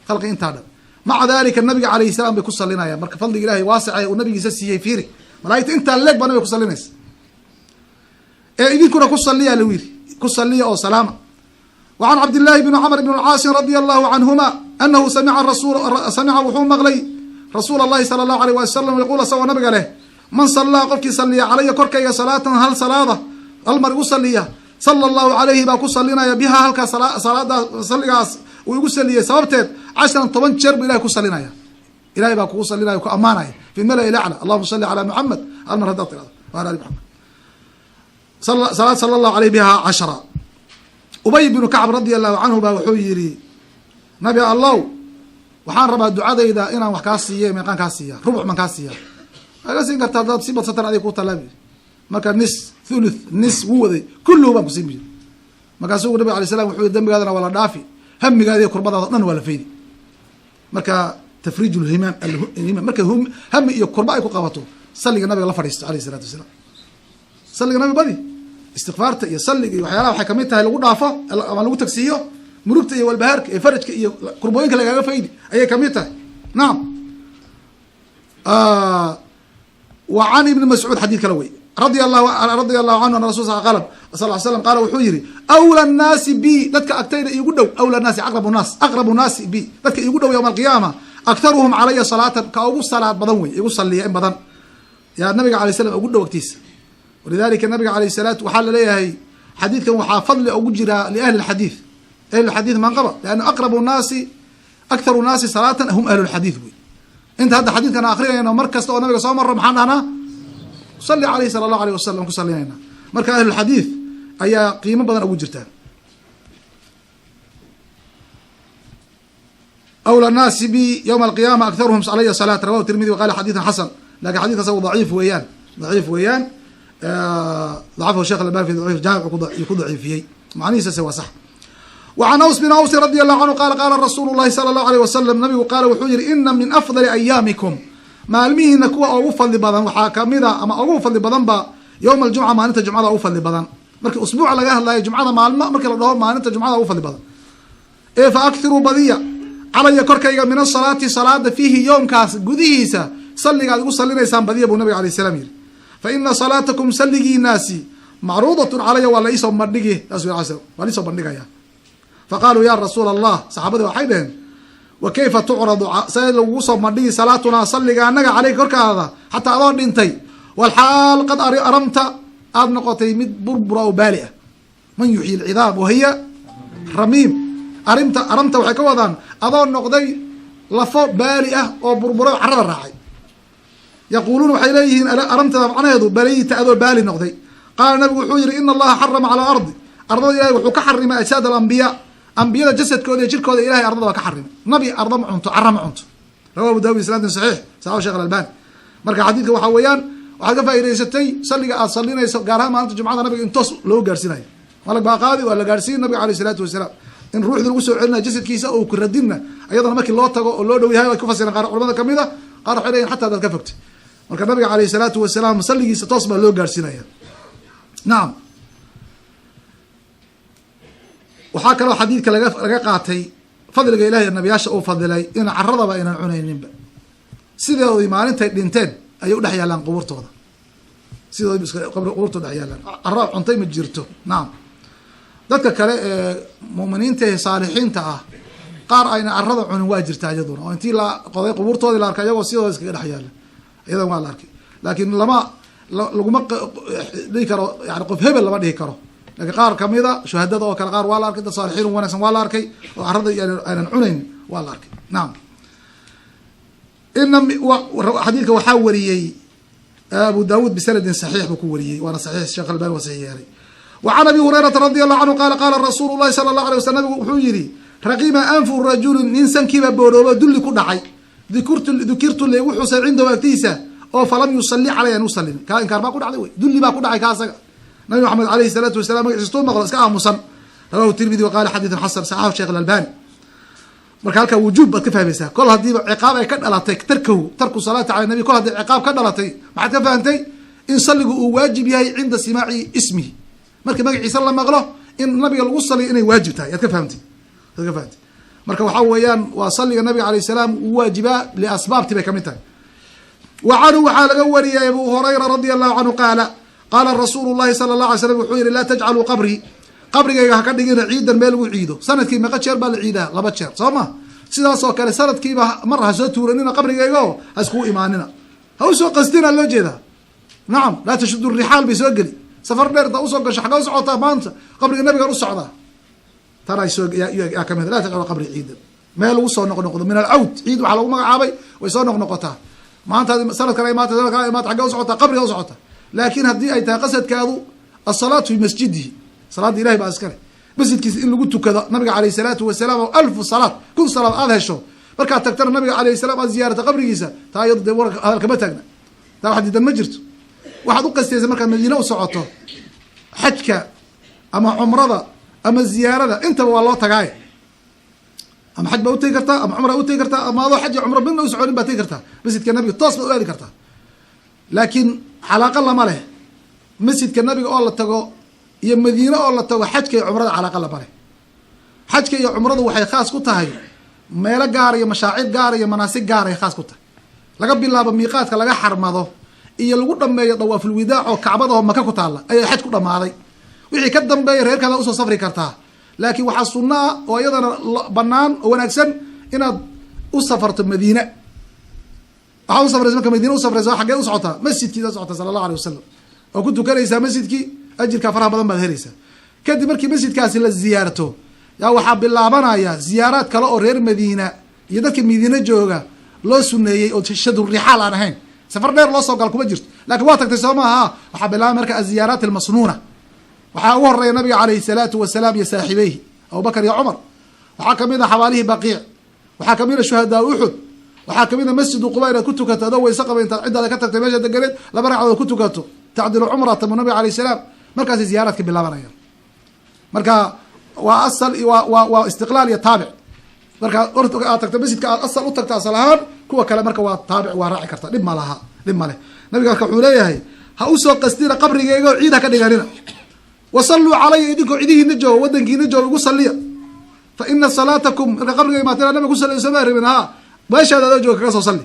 khalqiga inta dhan maca dalika nabiga calayhi salaam bay ku salinayaan marka fadliga ilaahay waasicay oo nabigiisa siiyay fiiri malaa'ikta inta leeg baa nabiga ku salinaysa ee idinkuna ku saliya la wiiri ku saliya oo salaama وعن عبد الله بن عمرو بن العاص رضي الله عنهما أنه سمع وحوم مغلي رسول الله صلى الله عليه وسلم يقول سوى نبي له من صلى قفك صلي علي كركي صلاة هل صلاة المرء صلي صلى الله عليه باكو صلينا بها هل صلاة صلي ويقول صلي سببت 10 طبعا شرب إلهي كو صلينا إلهي باكو صلينا يكو أمانة في الملأ الأعلى اللهم صل على محمد المرء هدى وعلى آل محمد صلى الله عليه بها 10 أبي بن كعب رضي الله عنه بوحيري نبي الله waxaan rabaa ducadayda inaan wax kaa siiye meeqaan kaa siiya rubuc man kaa siiya aga siin kartaa dad si badsatan adiga ku talaabi marka thuluth nis wuu waday kulluhu baan ku siin jiray markaasuu nabi alayhi salaam wuxuu dambigaadana wala dhaafi hamigaada iyo kurbadaada dhan wala faydi marka tafriijul himam marka hami iyo kurba ay ku qabato salliga nabiga la fadhiisto alayhi salaatu wasalaam salliga nabi badi istighfaarta iyo salliga iyo waxyaalaha waxay kamid tahay lagu dhaafo ama lagu tagsiiyo مرقت iyo walbahaarka iyo farajka iyo qurbooyinka lagaga faydi ayay kamid tahay naam وعن ابن مسعود حديث كلوي رضي الله عنه أن الرسول صلى الله عليه وسلم قال وحيري أولى الناس بي دتك أكتيد يقولوا أولى الناس أقرب الناس بي دتك يقولوا يوم القيامة أكثرهم علي صلاة كأبو الصلاة بدوي يقول صلي إن بدن يا النبي عليه السلام أقول وقتيس ولذلك النبي عليه الصلاة وحال ليه حديث كان وحافظ لي أوجر لأهل الحديث أهل الحديث من قبل لأن أقرب الناس أكثر الناس صلاة هم أهل الحديث بي. أنت هذا حديث كان آخرين أنه مركز تو النبي صلى الله عليه وسلم أنا صلي عليه صلى الله عليه وسلم كصلي هنا مركز أهل الحديث أي قيمة بدن أبو جرتان أولى الناس بي يوم القيامة أكثرهم علي صلاة رواه الترمذي وقال حديث حسن لكن حديث سوى ضعيف ويان ضعفه الشيخ الألباني في ضعيف جامع يكون ضعيف فيه معنيه سوى صح وعن أوس بن أوس رضي الله عنه قال رسول الله صلى الله عليه وسلم نبي قال وحجر إن من أفضل أيامكم ما علميه نكوا أو فضل بدن وحاكمدا أما أو فضل بدن با يوم الجمعة ما أنت جمعة أو فضل بدن مرك أسبوع على جهة الله جمعة مع الماء مرك الظهر ما أنت جمعة أو فضل بدن إيه فأكثروا بديع على كركي من الصلاة صلاة فيه يوم كاس جديسة صلي قال يقول صلينا إنسان بديع أبو النبي عليه السلام فإن صلاتكم سلجي ناسي معروضة علي ولا يسوم مرنجي أسوي عسل ولا يسوم مرنجي فقالوا يا رسول الله صحابته وحيدهم وكيف تعرض سيد وصل مدي صلاتنا صلي انك عليك كرك هذا حتى اظن انتي والحال قد ارمت نقطي مد بربره وبالئه من يحيي العظام وهي رميم ارمت waxay ka wadaan adoon noqday lafo baali'ah oo burburo carada raacay yaquluun waxay leeyihiin aramta macnaheedu baaliita adoo baali noqday qaal nabigu wuxuu yiri in allaha harrama ala ardi ardada ilaahay wuxuu ka xarimay ajsaad al-anbiya ambiyada jasadkooda iyo jirkooda ilahay ardada waa ka xarimay. nabi arda ma cunto, cara ma cunto. rawahu Abu Dawud isnaadin saxiix, saxahu Sheekh Al-Albani. marka xadiidka waxaa weeyaan waxaad ka faa'idaysatay salliga aad sallinayso gaar ahaan maalinta jumcada nabiga in toos loo gaarsiinayo. malag baa qaadi waa la gaarsiin nabiga alayhi salaatu wasalaam. in ruuxda lagu soo celinayo jasadkiisa oo ku radinna ayadana markii loo tago oo loo dhow yahay way ku fasireen qaar culamada kamid a, qaar waxay leeyihin xataa dad ka fogtay. marka nabiga alayhi salaatu wasalaam salligiisa toos baa loo gaarsiinaya. nacam, waxaa kaloo xadiidka laga qaatay fadliga ilahay nabiyaasha uu fadilay in caradaba aynan cunayninba, sidoodii maalintay dhinteen ayay udhex yaalaan qubuurtooda, sidoodi qubuurtooda dhex yaalaan, cara cuntay ma jirto. nacam, dadka kale ee mu'miniinta ee saalixiinta ah qaar ayna carada cunin waa jirtaa iyaduna, oo intii la qoday qubuurtoodii la arkay iyagoo sidooda iskaga dhex yaala, iyadan waa la arkay. laakiin laguma dhihi karo yani qof hebel lama dhihi karo. laakiin qaar kamida shuhadada oo kale qaar waa la arkay, dad saalixiin wanaagsan waa la arkay oo carada aynan cunayn waa la arkay. nacam, xadiidka waxaa wariyey Abu Dawud bisanadin saxiix buu ku wariyey, waana saxiix, Sheekh Albani waa saxiix yeelay. وعن أبي هريرة رضي الله عنه قال قال رسول الله صلى الله عليه وسلم wuxuu yihi رقيم أنف رجل nin sankiiba booroobo dulli ku dhacay dukirtu le wuxuusan cindahu agtiisa oo falam yusalli calay an usalin kaa inkaar baa ku dhacday wey, dulli baa ku dhacay ka asaga. nabi maxamed alayhi الsalaatu wasalaam magaciisa tuu maqlo iska aamusan. rawahu tirmidi waqala xadiiثun xasan, saxahu Sheekh Al-Albani. marka halkaa wujuub baad ka fahmaysaa, kol hadiiba ciqaab ay ka dhalatay tarku salaati cala nabi, kol haddii ciqaab ka dhalatay maxaad ka fahantay in salligu uu waajib yahay cinda simaaci ismihi, marka magaciisa la maqlo in nabiga lagu saliyo inay waajib tahay, yaad ka fahamtay. marka waxaa weeyaan waa salliga nabiga alayh salaam uu waajibaa liasbaabtii bay kamid tahay. wa canhu waxaa laga wariyay Abu Hurayra radi allahu canhu qaala qaala rasuulu llahi sala allah alay slam wuxuu yihi laa tajcaluu qabrii, qabrigayga haka dhigina ciidan meel lagu ciido. sanadkii meeqa jeer baa la ciidaa? 2 jeer, soo ma? sidaas oo kale sanadkiiba mar ha soo tuuranina qabrigayga oo ha iskugu imaanina, ha usoo qasdina loo jeedaa. nacam, laa tashudu rixaal bay soo geli, safar dheer intaa usoo gasho xagga u socotaa maanta qabriga nabigan u socdaa, tan ay soo yaa kamid. laa tajcalu qabri ciidan, meel lagu soo noqnoqdo min alcawd, ciid waxaa lagu magacaabay way soo noqnoqotaa. maanta sanadkan ay maanta sanadkan ay maanta xagga u socotaa qabriga u socotaa. laakiin haddii ay tahay qasadkaadu asalaatu fi masjidihi, salaada ilahay baa iskale, masjidkiisa in lagu tukado nabiga alayh salaatu wasalaam oo 1000 salaad 1000 salaad aada hesho, markaad tagtana nabiga alayh salaam aad ziyaarata qabrigiisa, taa iyado dee warka hadal kama taagna, taa wax diidan ma jirto. waxaad u qastaysa markaad madiine u socoto xajka ama cumrada ama ziyaarada intaba waa loo tagaaye, ama xaj baa utegi kartaa ama cumra utegi kartaa, ama adoo xaj iyo cumro midna u soconin baa tegi kartaa, masjidka nabiga toos baad u aadi kartaa. laakiin calaaqa lama leh masjidka nabiga oo la tago iyo madiine oo la tago xajka iyo cumrada calaaqa lama leh. xajka iyo cumradu waxay khaas ku tahay meelo gaar iyo mashaacir gaar iyo manaasig gaar ay khaas ku tahay. laga bilaabo miiqaadka laga xarmado iyo lagu dhameeyo dawaafulwidaac oo kacbada oo maka ku taalla ayaa xaj ku dhamaaday. wixii ka dambeeya reerkaada usoo safri kartaa, laakiin waxaa sunna ah oo iyadana banaan oo wanaagsan inaad u safarto madiine. waxaad u safraysa marka madiine u safraysa xaggee u socotaa? masjidkiisa socota sala allahu alay wasalam oo ku tukanaysaa masjidkii, ajirkaa faraha badan baad helaysaa. kadib markii masjidkaasi la ziyaarto yaa waxaa bilaabanaya ziyaaraad kale oo reer madiina iyo dadka madiine jooga loo suneeyey oo shadu rixaal aan ahayn, safar dheer loo soo gal kuma jirto, laakiin waa tagtay soo maaha. waxaa bilaaba marka aziyaaraat almasnuuna, waxaa ugu horeeya nabiga alayhi salaatu wasalaam iyo saaxibeyhi abubakar iyo cumar. waxaa kamid a xawaalihii baqiic, waxaa kamid a shuhadaa uxud, waxaa kamid a masjidu quba inaad ku tukato adoo weyse qaba intaad ciddaada ka tagtay meesha deganeed 2 ragcadood ku tukato tacdilu cumrata mu nabiga alayh salaam. markaasay ziyaaraadka bilaabanayaan. marka waa asal waa istiqlaal iyo taabic. marka aad tagta masjidka aad asal u tagta asal ahaan, kuwa kale marka waa taabic, waa raaci karta, dhib ma laha, dhib ma leh. nabiga marka wuxuu leeyahay ha usoo qasdina qabrigeyga oo ciid ha ka dhiganina, wasalluu calaya idinkoo cidihiina jooga wadankiina jooga igu saliya, fa ina salaatakum marka qabrigeyga maatina nabiga ku saliyo sooma rabin, ha meeshaada adoo jooga kaga soo salli.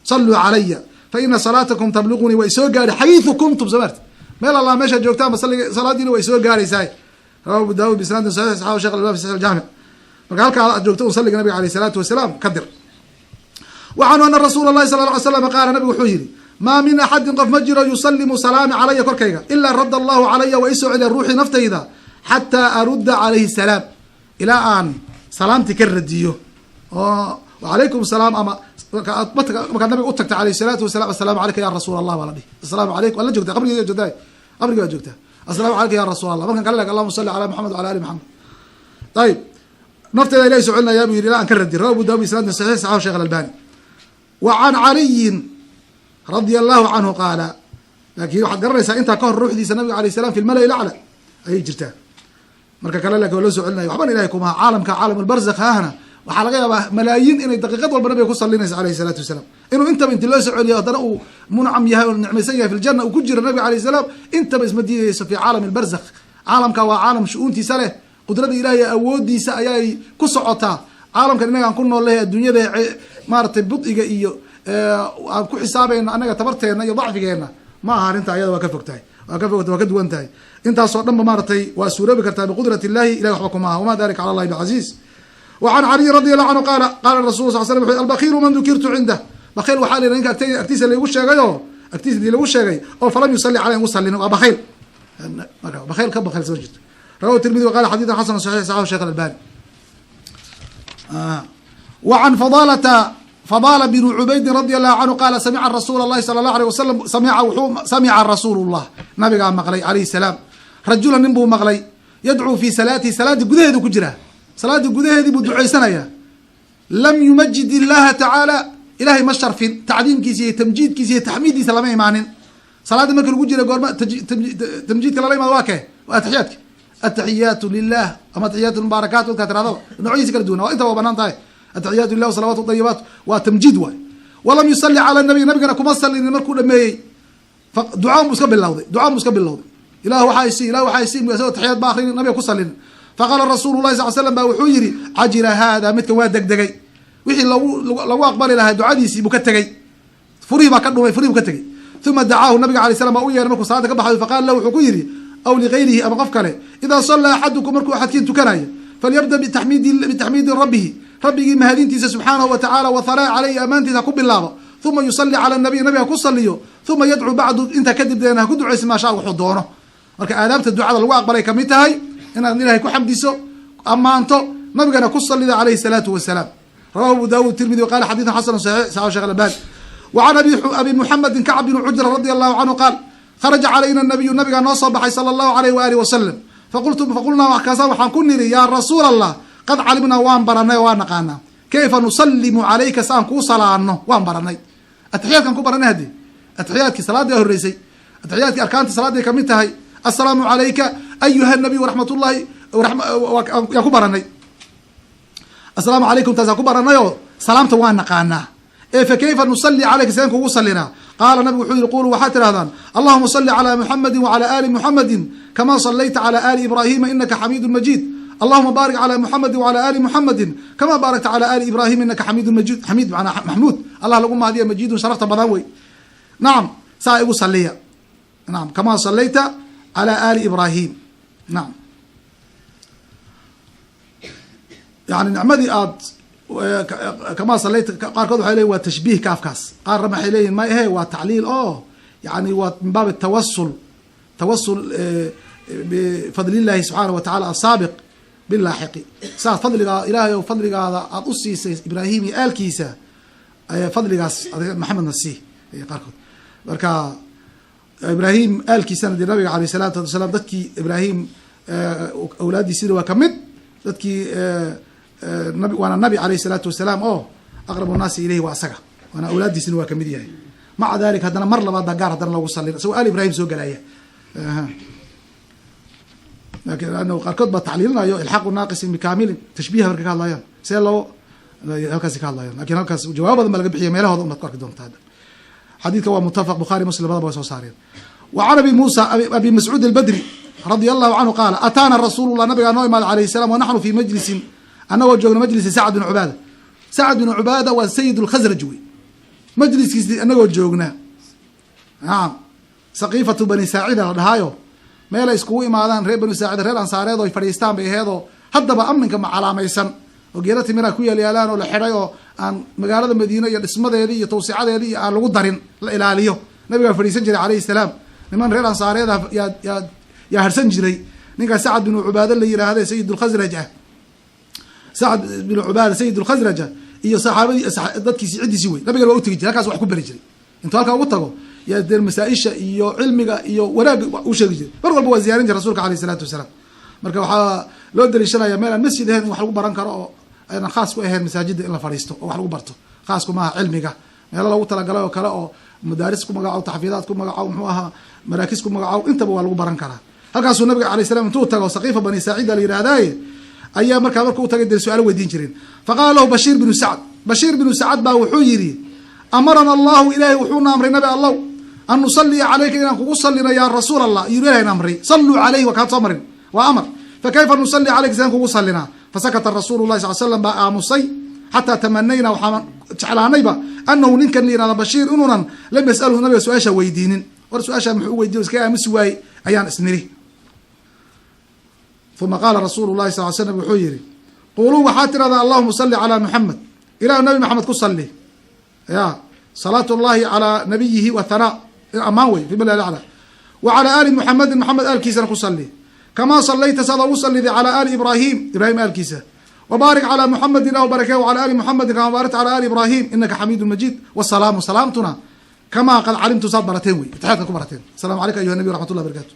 salluu calaya fa ina salaatakum tabluqunii, way soo gaadhi xayiisu kuntum, soo maarti meel allah meeshaad joogtaanba salaadiina way soo gaadhaysaa. rawahu Abu Dawud bisnaadin saxiix, saxahu Sheekh Al-Albani fi Sahih Al-Jaami. marka halkaa aad joogto un salliga nabiga alayh salaatu wasalaam ka dir. wacanhu ana rasuula llahi sala lla ly slam qaala nabigu wuxuu yihi maa min axadin qof ma jiro yusallimu salaami calaya korkayga ilaa radda allahu calaya waa isoo celiya ruuxii naftayda xataa arudda calayhi salaam, ilaa aan salaamtii ka radiyo oo wacalaykum salaam, ama markaad nabiga u tagta alayh salaatu wasalam assalaamu calayka ya rasuul allah baa la dhihi, assalaamu calaykum waa la joogtaa qabrigeeda joogtaa, qabriga waa joogtaa, assalaamu calayka ya rasuul allah. markan kale leg allahuma salli calaa maxamed wala ali maxamed. ayib نفتي إليه سعلنا يا أبي لا أنكر الدين. رواه أبو داود بإسناد صحيح صحيح الشيخ الألباني. وعن علي رضي الله عنه قال لكن waxaad garanaysaa intaa ka hor ruuxdiisa nabiga alayh salaam fi lmalai lacla ayay jirtaa. marka kale laakiin waa loo soo celinaya waxban ilahay kuma caalamka caalam albarzakh ahna waxaa laga yaabaa malaayiin inay daqiiqad walba nabiga ku salinaysa alayhi salaatu wasalaam inuu intaba inti loo soo celiyo haddana uu muncam yahay oo nicmaysan yahay fi ljanna uu ku jiro nabiga alayh salaam intaba isma diidayso fi caalam albarzakh. caalamka waa caalam shu-uuntiisa leh qudrada ilaahay awoodiisa ayay ku socotaa. caalamkan inagaan ku noollehay adduunyada maaratay budiga iyo aan ku xisaabayno anaga tabarteena iyo dacfigeena ma aha arrinta ayada waa ka fog tahay waa ka fogta waa ka duwan tahay. intaasoo dhanba maaratay waa suuroobi kartaa biqudrati illahi ilahi waxba kuma aha wamaa dalika cala allahi bicasiiz. وعن علي رضي الله عنه قال قال الرسول صلى الله عليه وسلم البخيل من ذكرت عنده بخيل waxaa la ninka agtiisa lagu sheegayo agtiisa lagu sheegay oo falam yusalli alayhi musallin waa bakhiil bakhiil ka bakhiil soo jirto. رواه الترمذي وقال حديث حسن صحيح صحيح الشيخ الألباني. وعن فضالة بن عبيد رضي الله عنه قال سمع الرسول الله صلى الله عليه وسلم سمع الرسول الله نبي مقلي عليه السلام رجلا نبو مقلي يدعو في صلاة قدهد كجرة صلاة قدهد بدعي سنة لم يمجد الله تعالى إلهي مشر في تعظيم كيسي تمجيد كيسي تحميدي سلامي معنين صلاة ما كل كجرة قرما تمجيد كلا لي مواكه وأتحياتك التحيات لله أما تحيات المباركات والكثرة نوعيس كردونه وأنت وبنان طاي التحيات لله والصلوات والطيبات وتمجيد واي ولم يصلي على النبي نبينا كما صلي نمركو دمي فدعاء مسكب اللوضي دعاء مسكب اللوضي إله وحايسي إله وحايسي ويسوي تحيات باخرين النبي كصلي فقال الرسول الله صلى الله عليه وسلم بوحيري عجل هذا مثل واد دقدقي وحي لو أقبل لها دعاء ديسي بكتقي فري ما كدوا فري بكتقي ثم دعاه النبي عليه السلام أويا نمركو صلاة كبح فقال له حكيري أو لغيره أما قف كله إذا صلى أحدكم مركو أحد كنت كراية فليبدأ بتحميد ربه ربي مهدينتي سبحانه وتعالى وثناء عليه أمانتي تكب الله ثم يصلي على النبي كصليه ثم يدعو بعد انت كذب دينها كدعو اسم ما شاء وحضونه marka aadaabta ducada lagu aqbalay kamid tahay inaad ilaahay ku xamdiso amaanto nabigana ku salida alayhi salatu wasalaam. رواه أبو داود الترمذي وقال حديث حسن صحيح صحيح الشيخ الألباني. وعن أبي محمد كعب بن عجرة رضي الله عنه قال خرج علينا النبي أن صبح صلى الله عليه وآله وسلم فقلنا وحكاسا وحن كنري يا رسول الله قد علمنا وان برناي وان نقانا كيف نسلم عليك سان كو صلانو وان برناي التحيات كان كو برناي هدي التحيات كي صلاه الرئيسي التحيات كي اركان صلاه كميتها السلام عليك ايها النبي ورحمه الله يا كو برناي السلام عليكم تزا كو برناي سلامته وان نقانا فكيف نصلي عليك سان كو صلينا قال النبي وحي يقول وحاتر هذا اللهم صل على محمد وعلى آل محمد كما صليت على آل إبراهيم إنك حميد مجيد اللهم بارك على محمد وعلى آل محمد كما باركت على آل إبراهيم إنك حميد مجيد حميد معنا محمود الله لقوم هذه مجيد وشرفت بضاوي نعم سائب صليا نعم كما صليت على آل إبراهيم نعم يعني نعمدي كما صليت قال كذا حيلي وتشبيه كافكاس قال رمح إليه ما هي وتعليل يعني من باب التوسل بفضل الله سبحانه وتعالى السابق باللاحق صار فضل إلهي وفضل هذا أطسي إبراهيم آل كيسا فضل محمد نسيه قال بركا إبراهيم آل كيسا ندي النبي عليه الصلاة والسلام ذكي إبراهيم أولادي سيروا كمد ذكي وانا النبي عليه الصلاة والسلام أقرب الناس إليه وأسقى وانا أولادي سنوا كمديه مع ذلك هذا مر لبعض دقار هذا لو صلي سؤال إبراهيم سوق الآية لكن لأنه قال كتب تعليلنا الحق ناقص بكامل تشبيه بركة الله يعني سير له هكذا كان الله يعني لكن هكذا جواب هذا ما لقى بحيه ماله هذا ما تقرأ كدوم هذا حديث هو متفق بخاري مسلم هذا بس صارين. وعن أبي موسى أبي مسعود البدري رضي الله عنه قال أتانا الرسول الله نبي عليه السلام ونحن في مجلس أنا وجهنا مجلس سعد بن عبادة والسيد الخزرجوي مجلس أنا وجهنا نعم سقيفة بني ساعدة هايو ما لا يسكوي معنا ريب بني ساعدة ريل أنصار هذا يفريستان بهذا حتى بقى أمن كم علامة يسن وجيرتي مرا كويا ليالان ولا حرايو عن مقالة المدينة الاسم هذه توسعات هذه على القدرين الإلهية نبي فريسان عليه السلام لمن ريل أنصار هذا يا هرسن جري نيجا سعد بن عبادة اللي يرى هذا سيد الخزرجة سعد بن عبادة سيد الخزرجة iyo saxaabadii dadkii ciidii way nabiga waa u tagi jiray halkaas wax ku bari jiray inta halka ugu tago yaa masaa'isha iyo cilmiga iyo wanaag u sheegi jiray mar walba waa ziyaarin jiray rasuulka kaleey salaatu wasalaam marka waxaa loo daliishanaya meel aan masjid ahayn in wax lagu baran karo oo aynan khaas ku ahayn masaajida in la fadhiisto oo wax lagu barto khaasku maaha cilmiga meelo lagu talagalay oo kale oo madaaris ku magacaw taxfiidaad ku magacaw muxuu ahaa maraakis ku magacaw intaba waa lagu baran karaa halkaasuu nabiga alayh salam intuu tago saqiifa bani saacida la yidhahdaaye ayaa markaa marka u tagay dee su-aalo weydiin jireen faqaala lahu bashiir binu sacd bashiir binu sacad baa wuxuu yidhi amarana allahu ilaahay wuxuuna amray nabi allow an nusalliya calayka inaan kugu sallino yaa rasuul allah iyuu ilahayna amray salluu calayhi waa kaan soo marin waa amar fakayfa nusalli calayka sidaan kugu sallinaa fasakata rasuulu llahi sal slam baa aamusay xataa tamanayna waxaan jeclaanayba anahu ninkan la yihahda bashiir inuunan lam yasalhu nabiga su-aasha weydiinin war su-aashaa muxuu u weydiiy iska aamusi waaye ayaan isniri uma qaala rasuulu llahi sal slam wuxuu yihi quluu waxaad tirahdaa allahuma salli calaa muxamed ilahu nabi maxamed ku salli ya salaatu llahi calaa nabiyihi wa hanaa amaan wey fi bilal acla wa calaa aali muxamedin maxamed aalkiisana ku salli kamaa salayta saad ugu salliday calaa aali ibraahim ibraahim aalkiisa wbaarik calى muxamedi ilahu barake wcalى ali muxamedi kama baarakta calى ali ibrahim inaka xamiidu majid wsalaamu salaamtuna kamaa qad calimtu saad barateen wey atixyaadka ku barateen asalamu alayka ayuha nabiy raxmat llah barakatu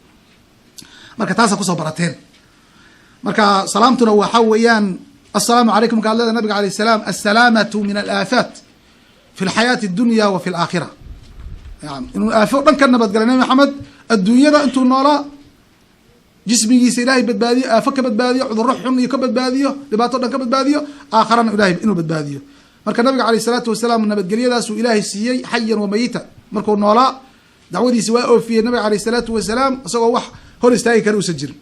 marka taasaa kusoo barateen marka salaamtuna waxa weeyaan asalaamu alaykum markaad leeda nabiga alayh salaam asalaamatu min alaafaat fi lxayaati اdunya wa fi laakhira yani inuu aafo dhan ka nabadgalay nabi maxamed adduunyada intuu noolaa jismigiisa ilaahay badbaadiyo aafo ka badbaadiyo cuduro xun iyo ka badbaadiyo dhibaato dhan ka badbaadiyo aakharana ilahay inuu badbaadiyo marka nabiga alayh salaatu wasalaam nabadgelyadaasuu ilaahay siiyey xayan wa mayita markuu noolaa dacwadiisi waa oofiyey nabiga alayh salaatu wasalaam isagoo wax hor istaagi kara uusan jirin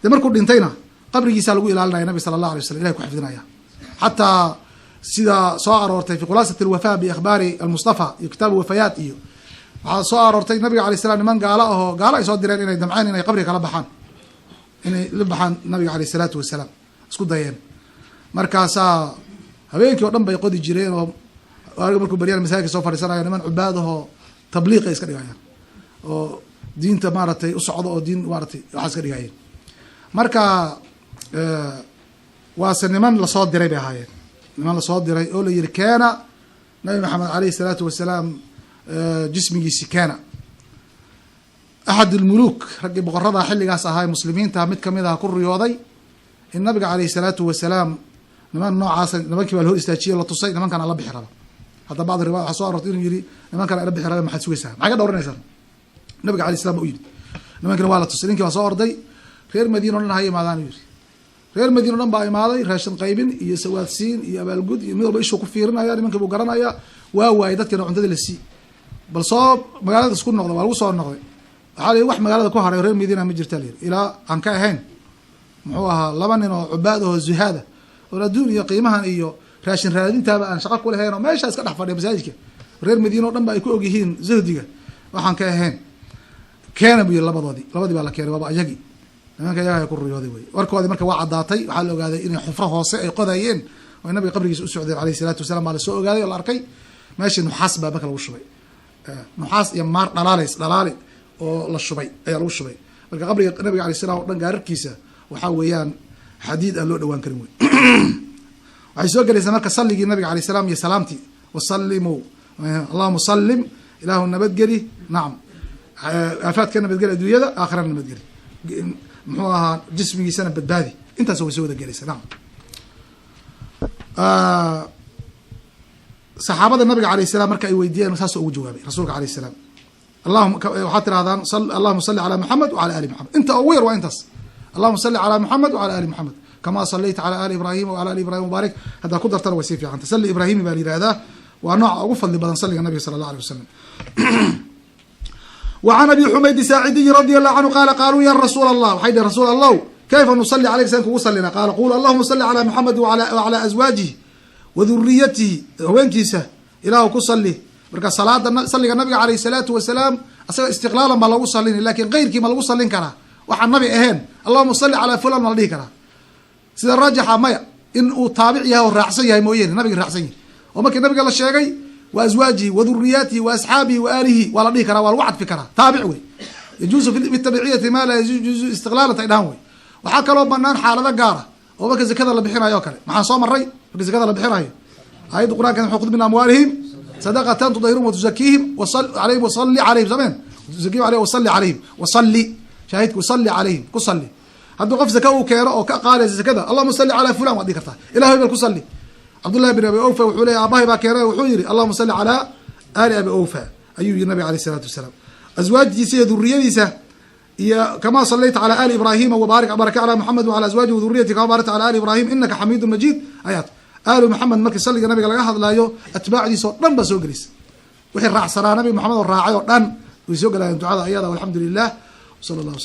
dee markuu dhintayna qabrigiisa lagu ilaalinaya nabi sala allah alay waslam ilahay ku xifdinaya xataa sida soo aroortay fi khulaasati alwafa biakhbaari almustafa iyo kitaabu wafayaat iyo waxaa soo aroortay nabiga alay salam niman gaalo ahoo gaalo ay soo direen inay damceen inay qabriga kala baxaan inay la baxaan nabiga aleyh isalaatu wasalaam isku dayeen markaasaa habeenkii o dhan bay qodi jireen oo markuu baryaan masaajidka soo fadhiisanaya niman cubaadahoo tabliiqay iska dhigayaan oo diinta maaratay u socdo oo diin maaratay waxaa iska dhigayeen marka waase niman lasoo diray bay ahaayeen niman lasoo diray oo la yihi keena nabi maxamed aleyhi salaatu wasalaam jismigiisi keena axad ulmuluuk raggii boqorada xilligaas ahaa muslimiinta mid kamid aha ku riyooday in nabiga aleyhi salaatu wasalaam niman noocaasa nimankii baa la hor istaajiye la tusay nimankan ala bixi raba hadda bacdi riwaya waxaa so arortay inuu yihi nimankan ala bixi raba maxaad sugaysaa maxay ka dhowranaysaan nabiga alay salam ba u yimid nimankina waa la tusay ninkii baa soo orday reer madiina o dhan ha imaadaan u yihi reer madiina o dhan baa imaaday raashin qaybin iyo sawaadsiin iyo abaalgud iyo mid walba ishuu ku fiirinaya nimankii buu garanaya waa waayey dadkiina cuntada la sii bal soo magaalada isku noqda waa lagu soo noqday waxaa la yidhi wax magaalada ku haray reer madiina ma jirta la yidhi ilaa aan ka ahayn muxuu ahaa laba nin oo cubaad aho zuhaada oo adduun iyo qiimahan iyo raashin raadintaaba aan shaqo kulahayn oo meeshaa iska dhex fadhiya masaajidka reer madiina o dhan ba ay ku og yihiin zahdiga waxaan ka ahayn keena buu yihi labadii baa la keenay waaba ayagii nimanka ayaga ku riyooday wey warkoodii marka waa caddaatay waxaa la ogaaday inay xufro hoose ay qodayeen oo nabiga qabrigiisa u socdeen aleyhi salaatu wasalaam baa lasoo ogaaday oo la arkay meeshii nuxaas baa marka lagu shubay nuxaas iyo maar dhalaali oo la shubay ayaa lagu shubay marka qabriga nabiga alay salam o dhan gaararkiisa waxaa weeyaan xadiid aan loo dhawaan karin wey waxay soo gelaysaa marka salligii nabiga alay salam iyo salaamtii wasalimuu allahuma salim ilaahu nabadgeli nacam aafaadka nabadgeli adduunyada aakhirana nabadgeli muxuu ahaa jismigiisana badbaadi intaas way soo wada gelaysaa nacam saxaabada nabiga alayh salam marka ay weydiiyeen saasoo ugu jawaabay rasuulka alayh salam waxaad tirahdaan allahuma salli calaa muxamed wacala ali muxamed inta ugu yar waa intaas allahuma salli calaa muxamed wacala ali muxamed kamaa salayta calaa ali ibrahima wacala ali ibrahim wabaarik haddaad ku dartana way sii fiicanta salli ibrahimi baa la yihahdaa waa nooca ugu fadli badan salliga nabiga sala allah alay wasalam وعن أبي حميد الساعدي رضي الله عنه قال قالوا يا رسول الله waxay dhh رsuul الlh kayfa نصلي عليk saan kugu salina qaala qul allahuma صل على محمد وعلى أزواaجihi وذuriyatihi haweenkiisa ilahu ku sali marka salaada saliga nabiga عalيه الصلاaةu وaسلاam asaga istiqlaalan baa lagu salini lakin keyrkii ma lagu salin karaa waxaan nabi ahayn allahuma صل على fulan ma la dhihi karaa sida raajixa maya in uu taabic yahay oo raacsan yahay mooyene nabiga raacsan yahay oo markii nabiga la sheegay وأزواaجihi وذuriyatihi وأصxaabihi وaalihi waa la dhihi karaa waa lagu cadfi karaa taabic wey yajuuzu bitabiciyati ma laa yajuuzu istiqlaalan tay dhahan wey waxaa kaloo banaan xaalado gaara oo marka zakada la bixinayo o kale maxaan soo maray marka zakada la bixinayo aayadda qur'anka khud min amwaalihim sadaqatan tudahirun watuzakiihim alayhim wasali calayhim sameen tuzakiihim alayhim wasali calayhim wasali shaahidku wasali calayhim ku sali hadduu qof zaka uu keeno oo ka qaadaysa zakada allahuma salli calaa fulan waad dhihi kartaa ilahay bal ku salli. cabdullahi bin abi awfa wuxuu leeyahy aabahay baa keenay wuxuu yihi allahuma salli calaa ali abi awfa ayuu yihi nabiga alayh isalaatu wasalaam. azwaajdiisa iyo duriyadiisa iyo kamaa sallayta calaa ali ibrahima wabaarik baraka calaa muxamed wacala azwaajihi waduriyati kama baarakta calaa ali ibrahim inaka xamiidun majiid ayaat aalu maxamed markii salliga nabiga laga hadlaayo atbaacdiisa oo dhan baa soo gelaysa wixii raacsanaa nabi maxamed oo raacay oo dhan way soo gelaayeen ducada ayada walxamdu lilah sala allah waslam.